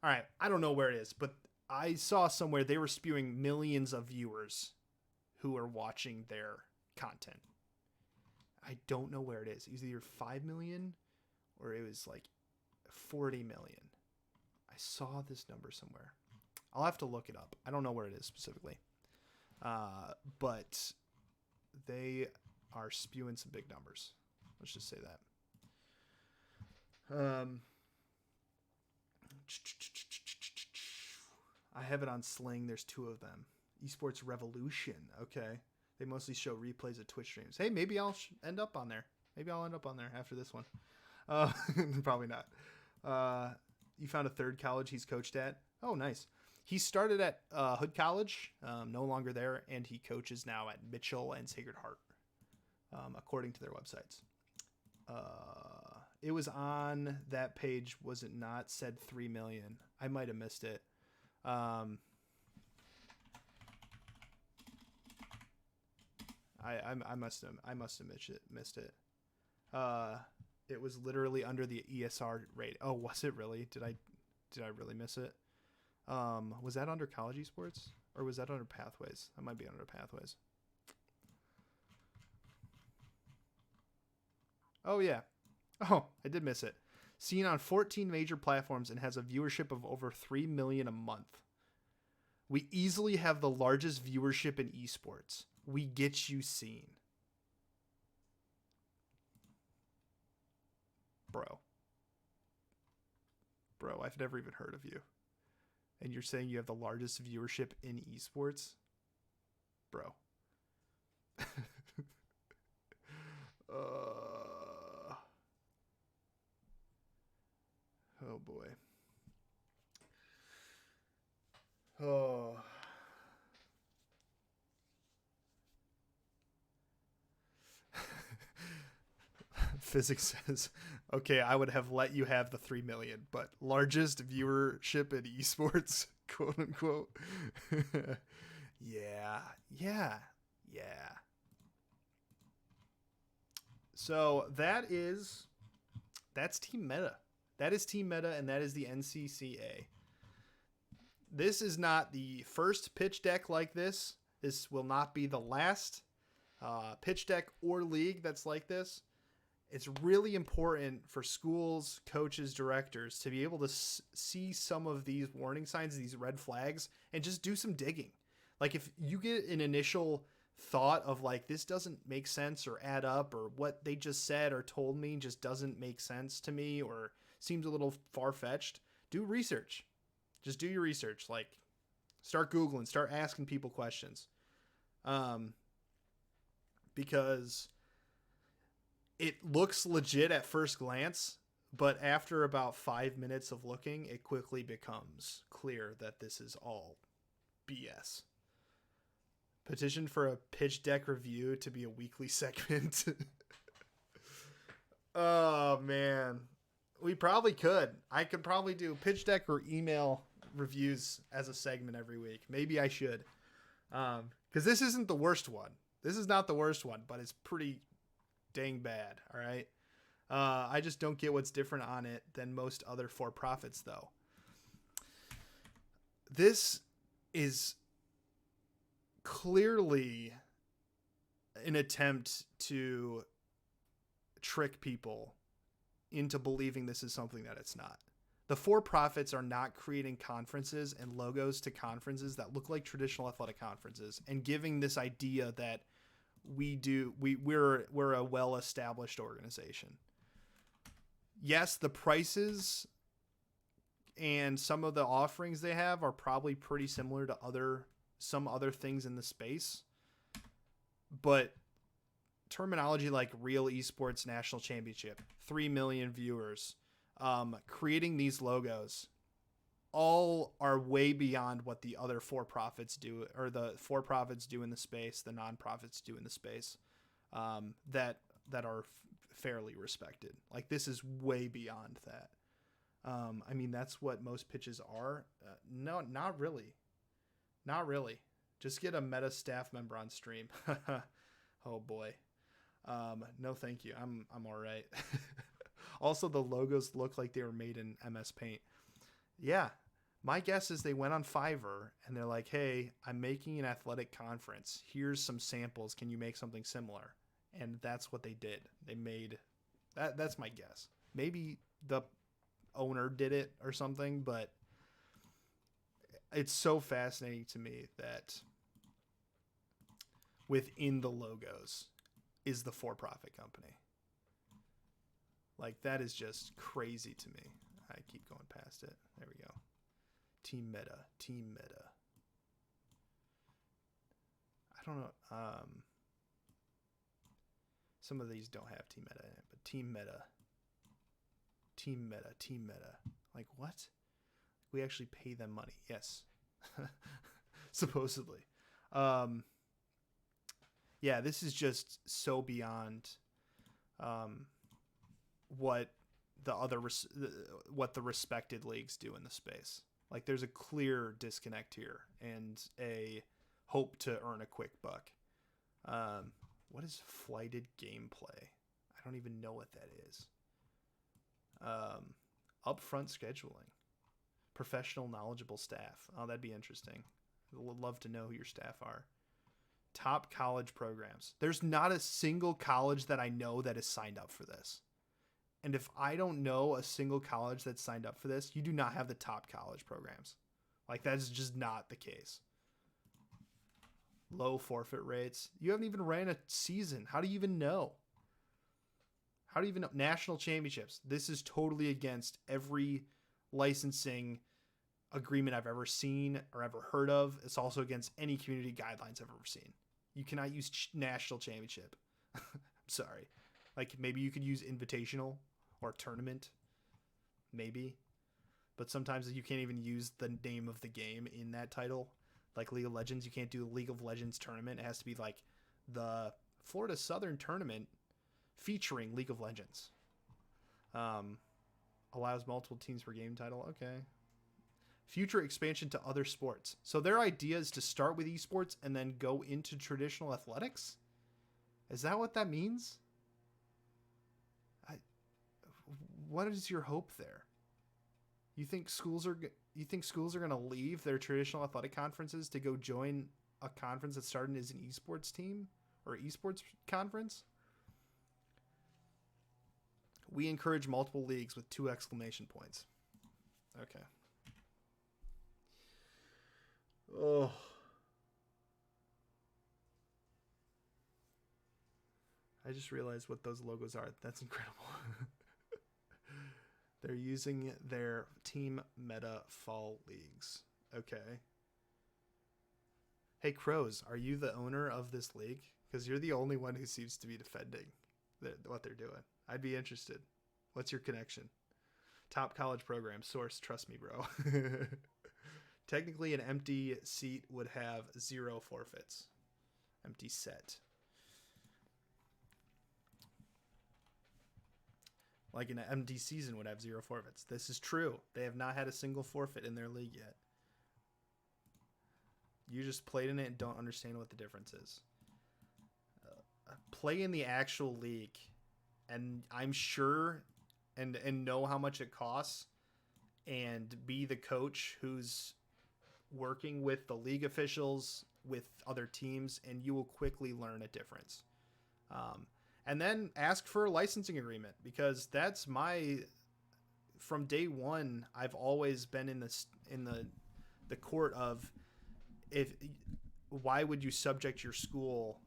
All right, I don't know where it is, but I saw somewhere they were spewing millions of viewers who are watching their content. I don't know where it is. It was either 5 million or it was like 40 million. I saw this number somewhere. I'll have to look it up. I don't know where it is specifically. But they are spewing some big numbers. Let's just say that. I have it on Sling. There's 2 of them. Esports Revolution. Okay. They mostly show replays of Twitch streams. Hey, maybe I'll end up on there. Maybe I'll end up on there after this one. Probably not. You found a third college he's coached at? Oh, nice. He started at Hood College, no longer there, and he coaches now at Mitchell and Sacred Heart, according to their websites. It was on that page, was it not? Said 3 million. I might have missed it. I must have missed it. It was literally under the ESR rate. Oh, was it really? Did I really miss it? Was that under college esports or was that under Pathways? That might be under Pathways. Oh yeah. Oh, I did miss it. Seen on 14 major platforms and has a viewership of over 3 million a month. We easily have the largest viewership in esports. We get you seen. Bro, I've never even heard of you. And you're saying you have the largest viewership in esports? Bro. Oh boy. Oh. Physics says, okay, I would have let you have the 3 million, but largest viewership in esports, quote unquote. Yeah. So that's Team Meta. That is Team Meta, and that is the NCCA. This is not the first pitch deck like this. This will not be the last pitch deck or league that's like this. It's really important for schools, coaches, directors to be able to see some of these warning signs, these red flags, and just do some digging. Like if you get an initial thought of like, this doesn't make sense or add up, or what they just said or told me just doesn't make sense to me or seems a little far-fetched, do research. Just do your research. Like, start Googling, start asking people questions. Because it looks legit at first glance, but after about 5 minutes of looking, it quickly becomes clear that this is all BS. Petition for a pitch deck review to be a weekly segment. Oh, man. We probably could. I could probably do pitch deck or email reviews as a segment every week. Maybe I should. Because this isn't the worst one. This is not the worst one, but it's pretty dang bad, all right? I just don't get what's different on it than most other for-profits, though. This is clearly an attempt to trick people into believing this is something that it's not. The for-profits are not creating conferences and logos to conferences that look like traditional athletic conferences and giving this idea that we're a well-established organization. Yes, the prices and some of the offerings they have are probably pretty similar to some other things in the space, but terminology like Real Esports National Championship, 3 million viewers, creating these logos, all are way beyond what the other for-profits do, or the for-profits do in the space, the non-profits do in the space, that are fairly respected. Like, this is way beyond that. I mean, that's what most pitches are. No, not really. Not really. Just get a meta staff member on stream. Oh boy. No, thank you. I'm all right. Also, the logos look like they were made in MS Paint. Yeah. My guess is they went on Fiverr and they're like, hey, I'm making an athletic conference. Here's some samples. Can you make something similar? And that's what they did. They made that. That's my guess. Maybe the owner did it or something, but it's so fascinating to me that within the logos is the for-profit company. Like, that is just crazy to me. I keep going past it. There we go. Team Meta. I don't know. Some of these don't have Team Meta in it, but Team Meta. Like, what? We actually pay them money. Yes. Supposedly. Yeah, this is just so beyond what the respected leagues do in the space. Like, there's a clear disconnect here and a hope to earn a quick buck. What is flighted gameplay? I don't even know what that is. Upfront scheduling. Professional, knowledgeable staff. Oh, that'd be interesting. I would love to know who your staff are. Top college programs. There's not a single college that I know that is signed up for this. And if I don't know a single college that's signed up for this, you do not have the top college programs. Like, that's just not the case. Low forfeit rates. You haven't even ran a season. How do you even know? How do you even know? National championships. This is totally against every licensing agreement I've ever seen or ever heard of. It's also against any community guidelines I've ever seen. You cannot use national championship. I'm sorry. Like, maybe you could use invitational or tournament. Maybe. But sometimes you can't even use the name of the game in that title. Like League of Legends, you can't do a League of Legends tournament. It has to be like the Florida Southern Tournament featuring League of Legends. Allows multiple teams per game title. Okay. Future expansion to other sports. So their idea is to start with esports and then go into traditional athletics? Is that what that means? What is your hope there? You think schools are going to leave their traditional athletic conferences to go join a conference that started as an esports team or esports conference? We encourage multiple leagues with 2 exclamation points. Okay. Oh. I just realized what those logos are. That's incredible. They're using their team meta fall leagues. Okay. Hey, Crows, are you the owner of this league? Because you're the only one who seems to be defending what they're doing. I'd be interested. What's your connection? Top college program. Source, trust me, bro. Technically, an empty seat would have 0 forfeits. Empty set. Like an empty season would have 0 forfeits. This is true. They have not had a single forfeit in their league yet. You just played in it and don't understand what the difference is. Play in the actual league, and I'm sure and know how much it costs, and be the coach who's working with the league officials, with other teams, and you will quickly learn a difference. And then ask for a licensing agreement, because that's from day one, I've always been in the court of, why would you subject your school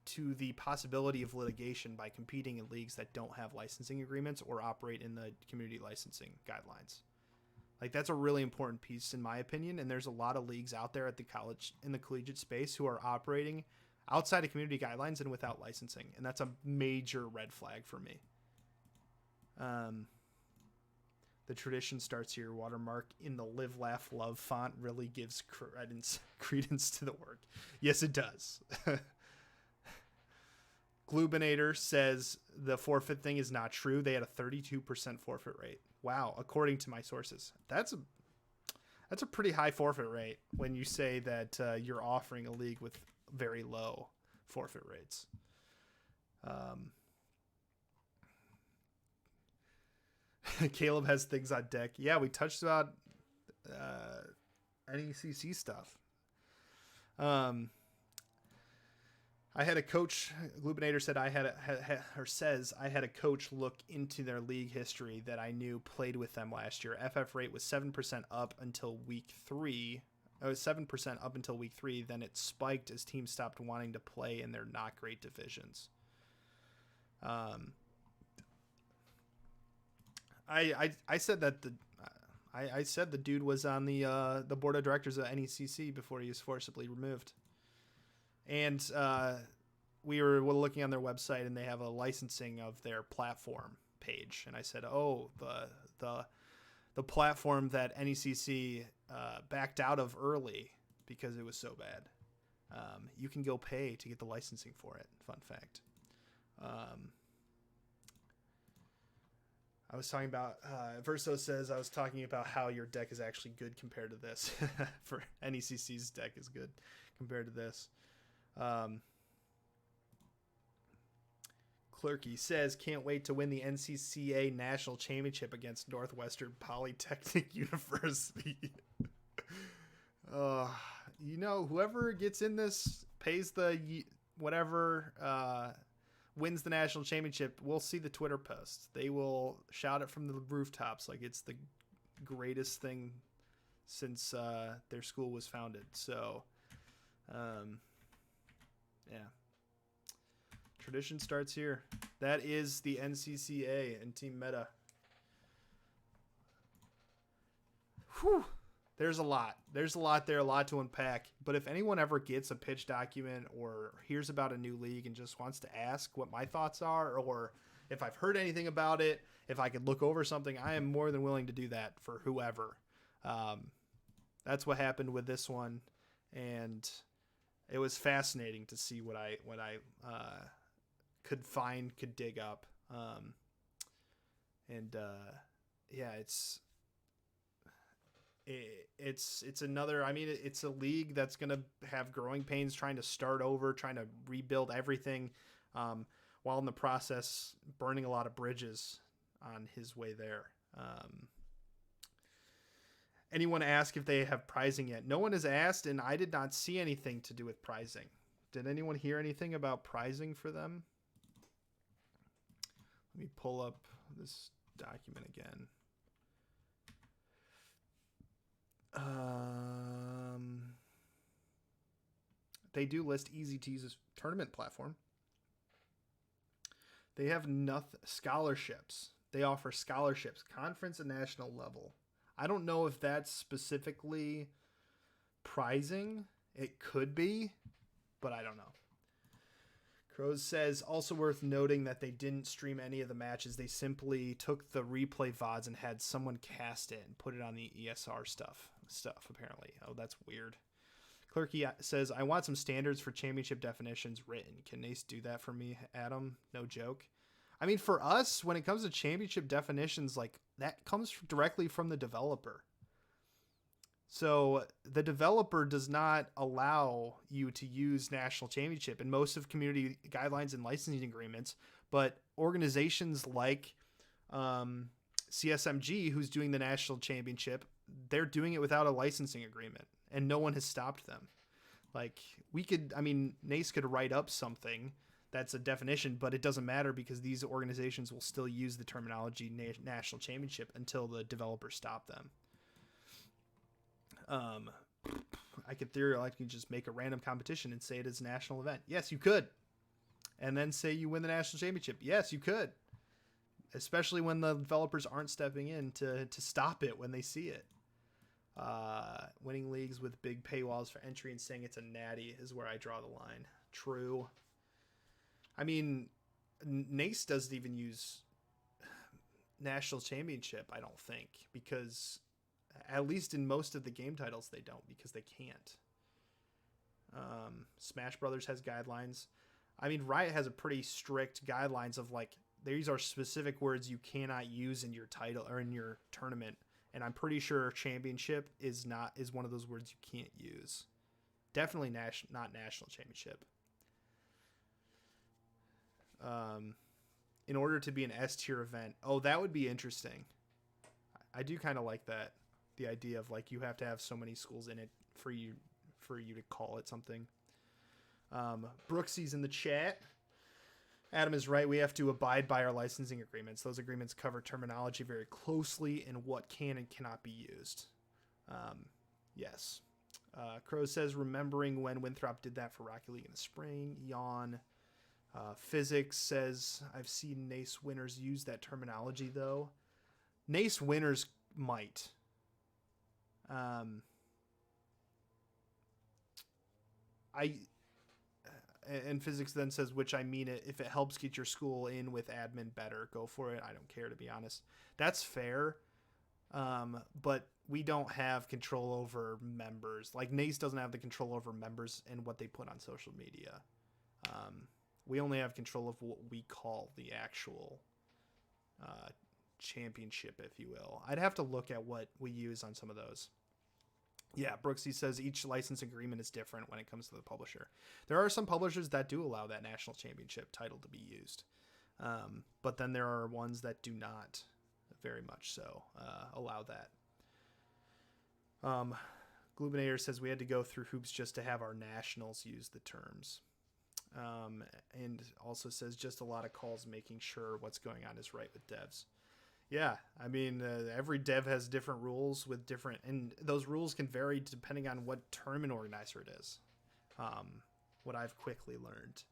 to the possibility of litigation by competing in leagues that don't have licensing agreements or operate in the community licensing guidelines? Like, that's a really important piece, in my opinion. And there's a lot of leagues out there in the collegiate space who are operating outside of community guidelines and without licensing. And that's a major red flag for me. The tradition starts here. Watermark in the live, laugh, love font really gives credence to the work. Yes, it does. Glubinator says the forfeit thing is not true. They had a 32% forfeit rate. Wow, according to my sources. That's a pretty high forfeit rate when you say that you're offering a league with very low forfeit rates. Caleb has things on deck. Yeah, we touched about NECC stuff. I had a coach. Glubinator said says I had a coach look into their league history that I knew played with them last year. FF rate was 7% up until week 3. It was 7% up until week 3. Then it spiked as teams stopped wanting to play in their not great divisions. I said that I said the dude was on the board of directors of NECC before he was forcibly removed. And we were looking on their website, and they have a licensing of their platform page. And I said, "Oh, the platform that NECC backed out of early because it was so bad. You can go pay to get the licensing for it." Fun fact. I was talking about, Verso says, I was talking about how your deck is actually good compared to this. For NECC's deck is good compared to this. Clerky says, can't wait to win the NCCA National Championship against Northwestern Polytechnic University. Whoever gets in this, pays the whatever, wins the national championship, we'll see the Twitter posts. They will shout it from the rooftops like it's the greatest thing since their school was founded. So, yeah. Tradition starts here. That is the NCCA and Team Meta. Whew. There's a lot. There's a lot there, a lot to unpack. But if anyone ever gets a pitch document or hears about a new league and just wants to ask what my thoughts are, or if I've heard anything about it, if I could look over something, I am more than willing to do that for whoever. That's what happened with this one. And it was fascinating to see what I could dig up. Yeah, it's another, it's a league that's going to have growing pains, trying to start over, trying to rebuild everything, while in the process burning a lot of bridges on his way there. Anyone ask if they have prizing yet? No one has asked, and I did not see anything to do with prizing. Did anyone hear anything about prizing for them? Let me pull up this document again. They do list easy to use as tournament platform. They have nothing. Scholarships. They offer scholarships, conference and national level. I don't know if that's specifically prizing. It could be, but I don't know. Crows says, also worth noting that they didn't stream any of the matches. They simply took the replay VODs and had someone cast it and put it on the ESR stuff, apparently. Oh, that's weird. Clerky says, I want some standards for championship definitions written. Can Nace do that for me, Adam? No joke. I mean, for us, when it comes to championship definitions, like, that comes directly from the developer. So the developer does not allow you to use national championship in most of community guidelines and licensing agreements, but organizations like CSMG, who's doing the national championship, they're doing it without a licensing agreement, and no one has stopped them. Like, Nace could write up something that's a definition, but it doesn't matter because these organizations will still use the terminology national championship until the developers stop them. I could theoretically just make a random competition and say it is a national event. Yes, you could. And then say you win the national championship. Yes, you could. Especially when the developers aren't stepping in to stop it when they see it. Winning leagues with big paywalls for entry and saying it's a natty is where I draw the line. True. I mean, Nace doesn't even use national championship, I don't think, because at least in most of the game titles they don't, because they can't. Smash Brothers has guidelines. I mean, Riot has a pretty strict guidelines of, like, these are specific words you cannot use in your title or in your tournament, and I'm pretty sure championship is one of those words you can't use. Definitely not national championship. In order to be an S tier event, that would be interesting. I do kind of like that. The idea of, like, you have to have so many schools in it for you to call it something. Brooksy's in the chat. Adam is right. We have to abide by our licensing agreements. Those agreements cover terminology very closely and what can and cannot be used. Yes. Crow says, remembering when Winthrop did that for Rocket League in the spring. Yawn. Physics says, I've seen Nace winners use that terminology, though. Nace winners might. And Physics then says, which I mean it, if it helps get your school in with admin better, go for it. I don't care, to be honest. That's fair. But we don't have control over members. Like, Nace doesn't have the control over members and what they put on social media. We only have control of what we call the actual championship, if you will. I'd have to look at what we use on some of those. Yeah, Brooksy says each license agreement is different when it comes to the publisher. There are some publishers that do allow that national championship title to be used. But then there are ones that do not very much so allow that. Glubinator says we had to go through hoops just to have our nationals use the terms. And also says just a lot of calls making sure what's going on is right with devs. Yeah, I mean, every dev has different rules with different, and those rules can vary depending on what tournament organizer it is. What I've quickly learned.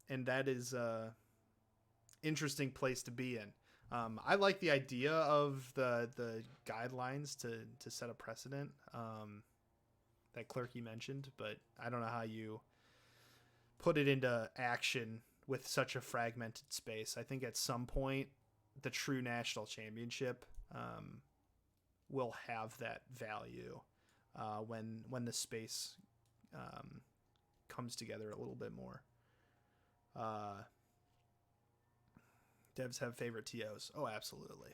And that is a interesting place to be in. I like the idea of the guidelines to set a precedent that Clerky mentioned, but I don't know how you put it into action with such a fragmented space. I think at some point the true national championship will have that value when the space comes together a little bit more. Devs have favorite TOs. Oh, absolutely.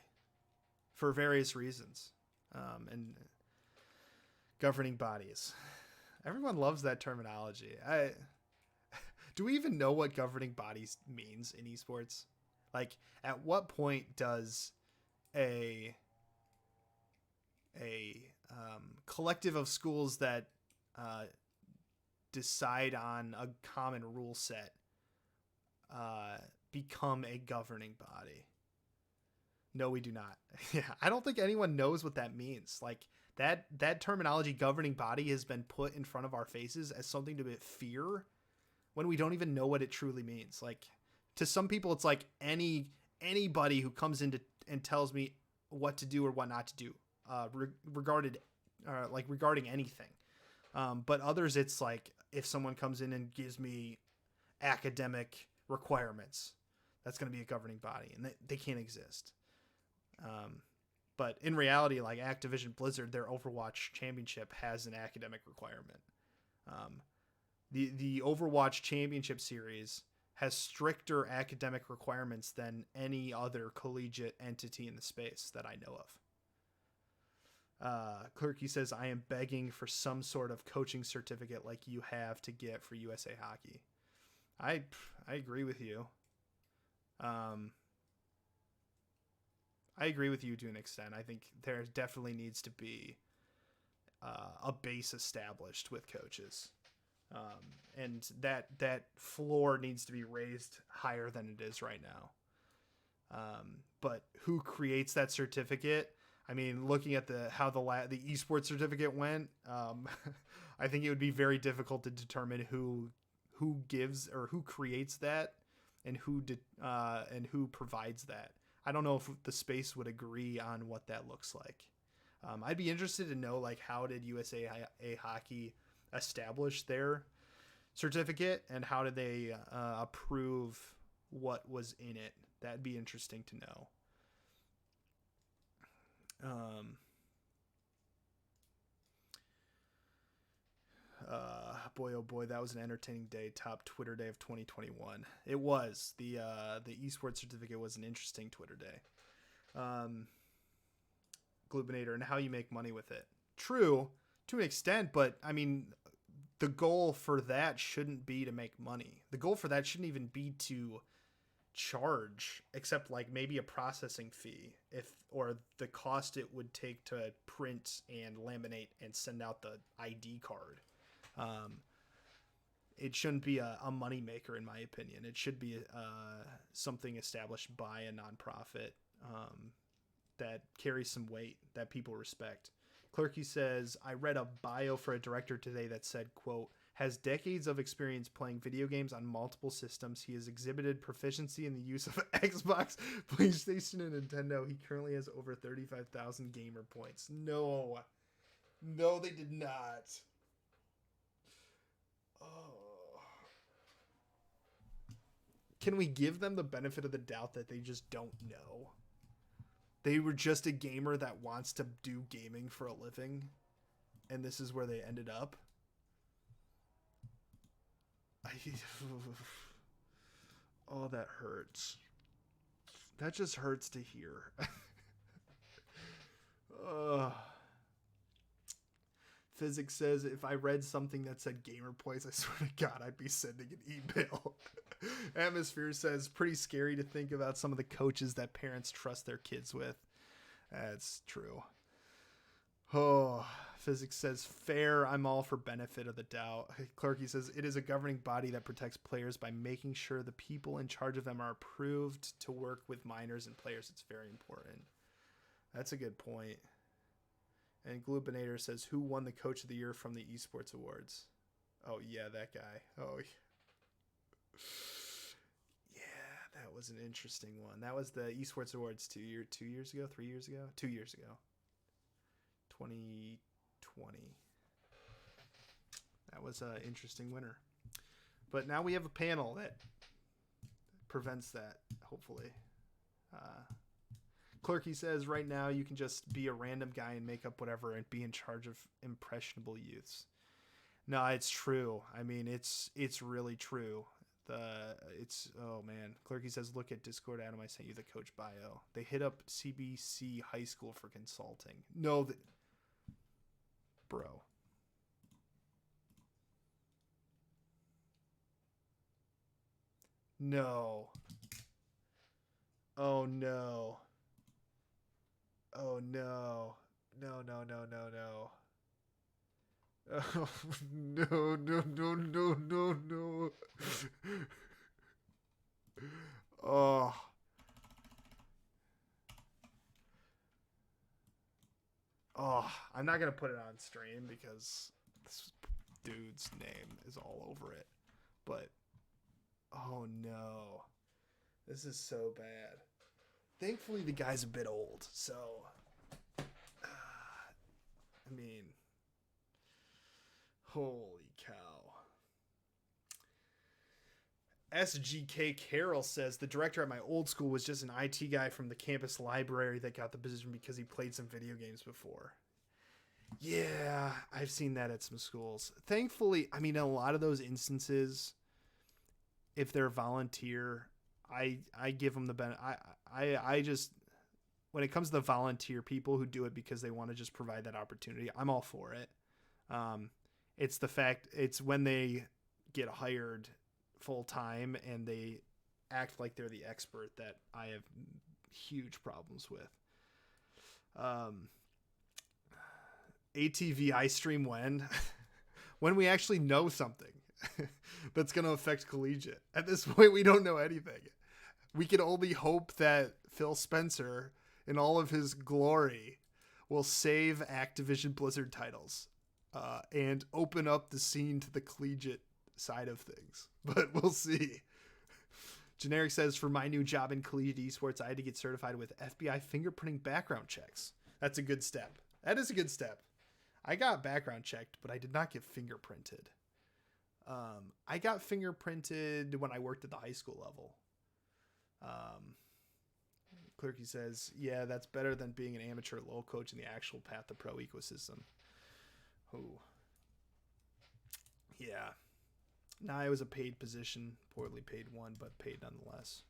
For various reasons. And governing bodies. Everyone loves that terminology. Do we even know what governing bodies means in esports? Like, at what point does a collective of schools that decide on a common rule set become a governing body? No, we do not. Yeah, I don't think anyone knows what that means. Like, that terminology, governing body, has been put in front of our faces as something to fear when we don't even know what it truly means. Like, to some people, it's like anybody who comes in and tells me what to do or what not to do, regarding anything. But others, it's like if someone comes in and gives me academic requirements, that's going to be a governing body, and they can't exist. But in reality, like Activision Blizzard, their Overwatch Championship has an academic requirement. The Overwatch Championship Series has stricter academic requirements than any other collegiate entity in the space that I know of. Clerky says, I am begging for some sort of coaching certificate like you have to get for USA Hockey. I agree with you. I agree with you to an extent. I think there definitely needs to be a base established with coaches. And that floor needs to be raised higher than it is right now. But who creates that certificate? I mean, looking at how the esports certificate went, I think it would be very difficult to determine who gives or who creates that and who provides that. I don't know if the space would agree on what that looks like. I'd be interested to know, like, how did USA Hockey establish their certificate and how did they approve what was in it? That'd be interesting to know. Boy, oh boy, that was an entertaining day. Top Twitter day of 2021. It was. The esports certificate was an interesting Twitter day. Glubinator, and how you make money with it. True, to an extent, but I mean, the goal for that shouldn't be to make money. The goal for that shouldn't even be to charge, except like maybe a processing fee, or the cost it would take to print and laminate and send out the ID card. It shouldn't be a money maker, in my opinion. It should be something established by a nonprofit that carries some weight, that people respect. Clerky says, I read a bio for a director today that said, quote, has decades of experience playing video games on multiple systems. He has exhibited proficiency in the use of Xbox, PlayStation, and Nintendo. He currently has over 35,000 gamer points. No, they did not. Oh. Can we give them the benefit of the doubt that they just don't know? They were just a gamer that wants to do gaming for a living, and this is where they ended up. Oh, that hurts. That just hurts to hear. Physics says, if I read something that said gamer points, I swear to God, I'd be sending an email. Atmosphere says, pretty scary to think about some of the coaches that parents trust their kids with. That's true. Oh, Physics says, fair. I'm all for benefit of the doubt. Clerky says, it is a governing body that protects players by making sure the people in charge of them are approved to work with minors and players. It's very important. That's a good point. And Glubinator says, who won the Coach of the Year from the Esports Awards? Oh, yeah, that guy. Oh, yeah, that was an interesting one. That was the Esports Awards 2 years ago, 3 years ago? 2 years ago. 2020. That was an interesting winner. But now we have a panel that prevents that, hopefully. Clerky says, right now you can just be a random guy and make up whatever and be in charge of impressionable youths. No, it's true. I mean, it's really true. Oh man. Clerky says, look at Discord, Adam. I sent you the coach bio. They hit up CBC High School for consulting. No, bro. No. Oh no. Oh no. No. Oh, no. Oh. Oh, I'm not going to put it on stream because this dude's name is all over it. But, oh no. This is so bad. Thankfully, the guy's a bit old, so I mean, holy cow. SGK Carroll says the director at my old school was just an IT guy from the campus library that got the position because he played some video games before. Yeah, I've seen that at some schools. Thankfully, I mean, in a lot of those instances, if they're volunteer, I give them the benefit. I just, when it comes to the volunteer people who do it because they want to just provide that opportunity, I'm all for it. It's when they get hired full time and they act like they're the expert that I have huge problems with. ATV I stream when we actually know something that's going to affect Collegiate. At this point, we don't know anything. We can only hope that Phil Spencer, in all of his glory, will save Activision Blizzard titles and open up the scene to the Collegiate side of things. But we'll see. Generic says, for my new job in Collegiate Esports, I had to get certified with FBI fingerprinting background checks. That's a good step. That is a good step. I got background checked, but I did not get fingerprinted. I got fingerprinted when I worked at the high school level. Clerky says, yeah, that's better than being an amateur low coach in the actual Path to Pro ecosystem. Oh. Yeah. Nah, it was a paid position, poorly paid one, but paid nonetheless.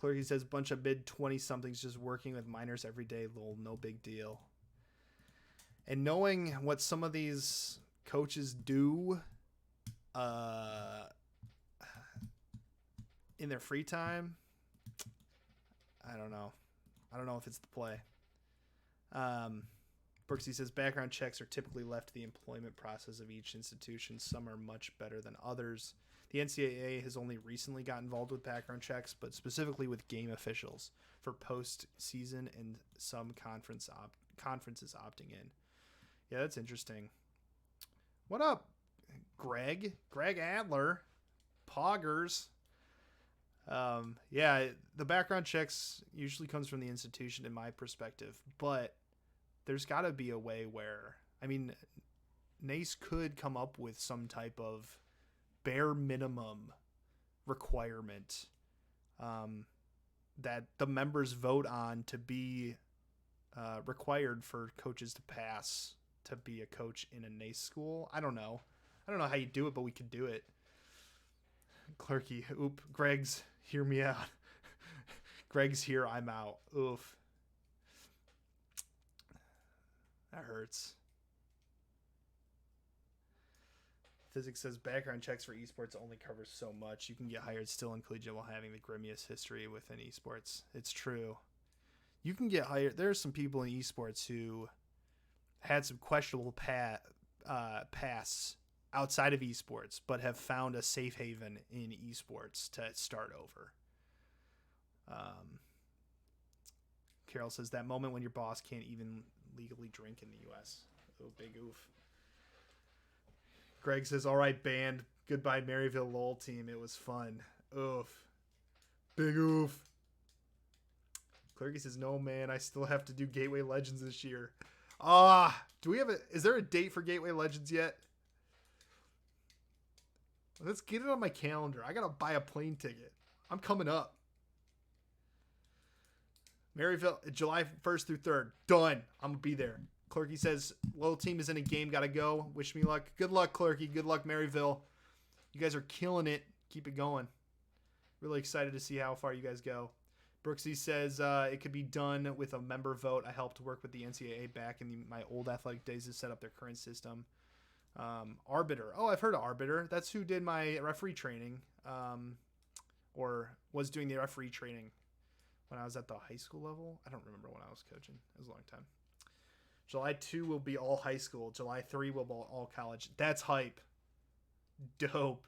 Clerky says, bunch of mid 20-somethings just working with minors every day. Lol, no big deal. And knowing what some of these coaches do in their free time, I don't know. I don't know if it's the play. Brooksy says background checks are typically left to the employment process of each institution. Some are much better than others. The NCCA has only recently got involved with background checks, but specifically with game officials for post-season and some conferences opting in. Yeah, that's interesting. What up, Greg? Greg Adler. Poggers. Yeah, the background checks usually comes from the institution in my perspective, but there's got to be a way where, I mean, NACE could come up with some type of bare minimum requirement that the members vote on to be required for coaches to pass to be a coach in a NACE school. I don't know how you do it, but we could do it. Clerky, Greg's, hear me out. Greg's here, I'm out. Oof. That hurts. Physics says background checks for esports only covers so much. You can get hired still in collegiate while having the grimiest history within esports. It's true. You can get hired. There are some people in esports who had some questionable pasts outside of esports, but have found a safe haven in esports to start over. Carol says that moment when your boss can't even legally drink in the U.S. Oh, big oof. Greg says, all right, band. Goodbye, Maryville LOL team. It was fun. Oof. Big oof. Clergy says, no, man. I still have to do Gateway Legends this year. Is there a date for Gateway Legends yet? Let's get it on my calendar. I got to buy a plane ticket. I'm coming up. Maryville, July 1st through 3rd. Done. I'm going to be there. Clerky says, little team is in a game. Got to go. Wish me luck. Good luck, Clerky. Good luck, Maryville. You guys are killing it. Keep it going. Really excited to see how far you guys go. Brooksy says it could be done with a member vote. I helped work with the NCCA back in my old athletic days to set up their current system. Arbiter. Oh, I've heard of Arbiter. That's who did my referee training, or was doing the referee training when I was at the high school level. I don't remember when I was coaching. It was a long time. July 2 will be all high school. July 3 will be all college. That's hype. Dope.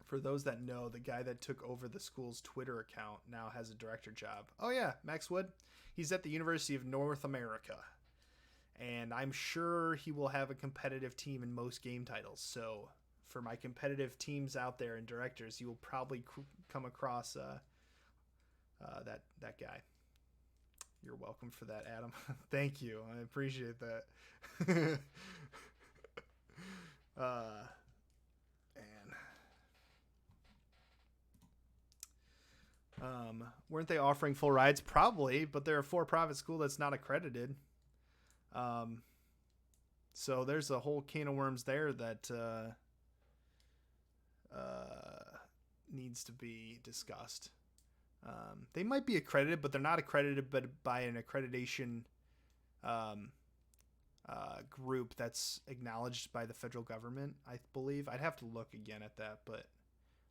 For those that know, the guy that took over the school's Twitter account now has a director job. Oh, yeah, Max Wood. He's at the University of North America. And I'm sure he will have a competitive team in most game titles. So for my competitive teams out there and directors, you will probably come across that guy. You're welcome for that, Adam. Thank you. I appreciate that. Weren't they offering full rides? Probably, but they're a for-profit school that's not accredited. So there's a whole can of worms there that needs to be discussed. They might be accredited, but they're not accredited by an accreditation group that's acknowledged by the federal government, I believe. I'd have to look again at that, but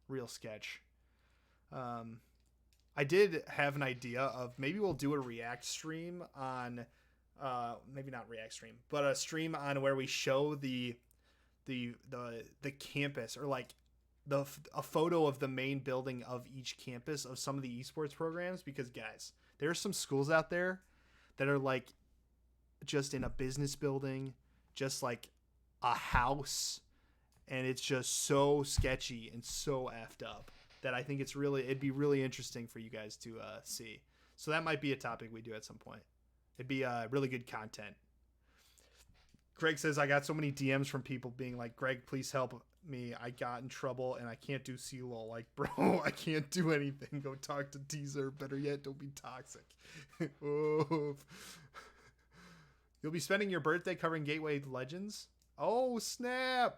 real sketch. I did have an idea of maybe we'll do a React stream on, maybe not React stream, but a stream on where we show the campus, or like a photo of the main building of each campus of some of the esports programs, because guys, there are some schools out there that are like just in a business building, just like a house, and it's just so sketchy and so effed up that I think it'd be really interesting for you guys to see. So that might be a topic we do at some point. It'd be really good content. Greg says, I got so many DMs from people being like, Greg, please help me. I got in trouble and I can't do CLOL. Like, bro, I can't do anything. Go talk to Teaser. Better yet, don't be toxic. Oh. You'll be spending your birthday covering Gateway Legends? Oh, snap.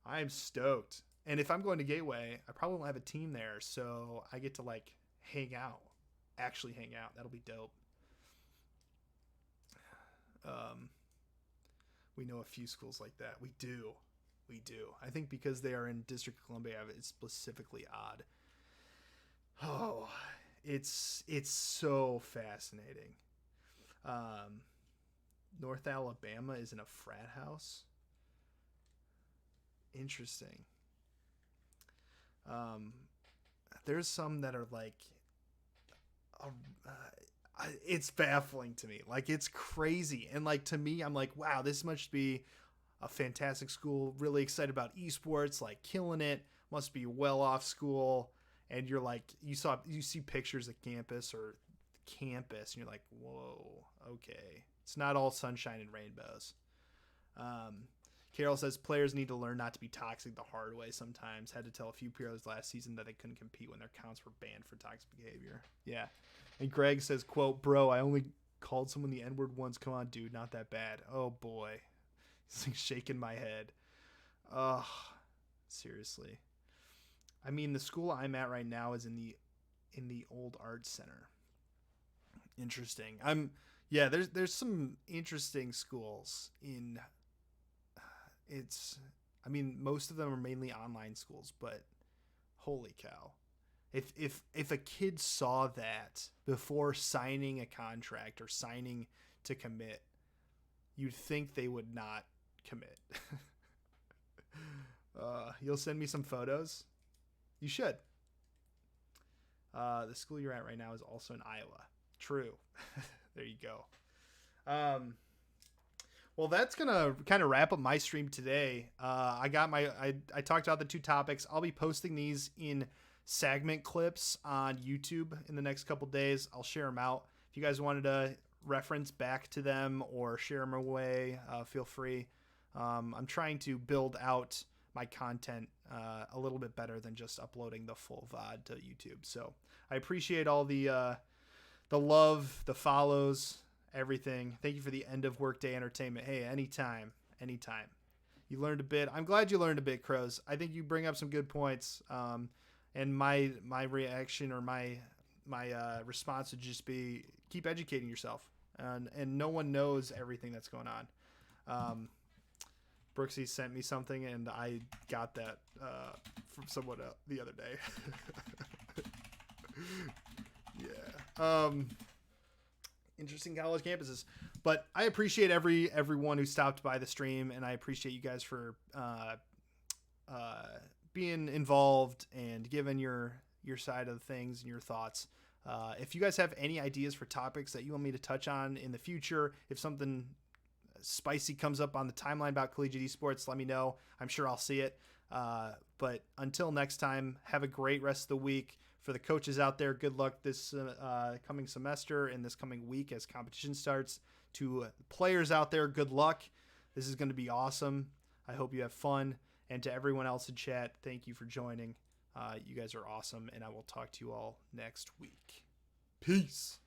I am stoked. And if I'm going to Gateway, I probably won't have a team there, so I get to like actually hang out. That'll be dope. We know a few schools like that. We do. I think because they are in District of Columbia, it's specifically odd. Oh, it's so fascinating. North Alabama is in a frat house. Interesting. There's some that are like, it's baffling to me. Like, it's crazy. And like, to me, I'm like, wow, this must be a fantastic school. Really excited about esports, like killing it. Must be well off school. And you're like, you see pictures of campus, and you're like, whoa, okay. It's not all sunshine and rainbows. Carol says players need to learn not to be toxic the hard way sometimes. Had to tell a few pros last season that they couldn't compete when their accounts were banned for toxic behavior. Yeah. And Greg says, quote, bro, I only called someone the N-word once. Come on, dude, not that bad. Oh, boy. He's like shaking my head. Ugh. Seriously. I mean, the school I'm at right now is in the old arts center. Interesting. There's some interesting schools in... most of them are mainly online schools, but holy cow. If a kid saw that before signing a contract or signing to commit, you'd think they would not commit. You'll send me some photos? You should. The school you're at right now is also in Iowa. True. There you go. Well, that's going to kind of wrap up my stream today. I talked about the two topics. I'll be posting these in segment clips on YouTube in the next couple days. I'll share them out. If you guys wanted to reference back to them or share them away, feel free. I'm trying to build out my content a little bit better than just uploading the full VOD to YouTube. So I appreciate all the love, the follows, everything. Thank you for the end of workday entertainment. Hey, anytime. You learned a bit. I'm glad you learned a bit, Crows. I think you bring up some good points. And my reaction or my response would just be keep educating yourself. And no one knows everything that's going on. Brooksy sent me something, and I got that from someone the other day. Yeah. Interesting college campuses, but I appreciate everyone who stopped by the stream, and I appreciate you guys for being involved and giving your side of things and your thoughts. If you guys have any ideas for topics that you want me to touch on in the future, if something spicy comes up on the timeline about Collegiate Esports, let me know. I'm sure I'll see it. But until next time, have a great rest of the week. For the coaches out there, good luck this coming semester and this coming week as competition starts. To players out there, good luck. This is going to be awesome. I hope you have fun. And to everyone else in chat, thank you for joining. You guys are awesome, and I will talk to you all next week. Peace.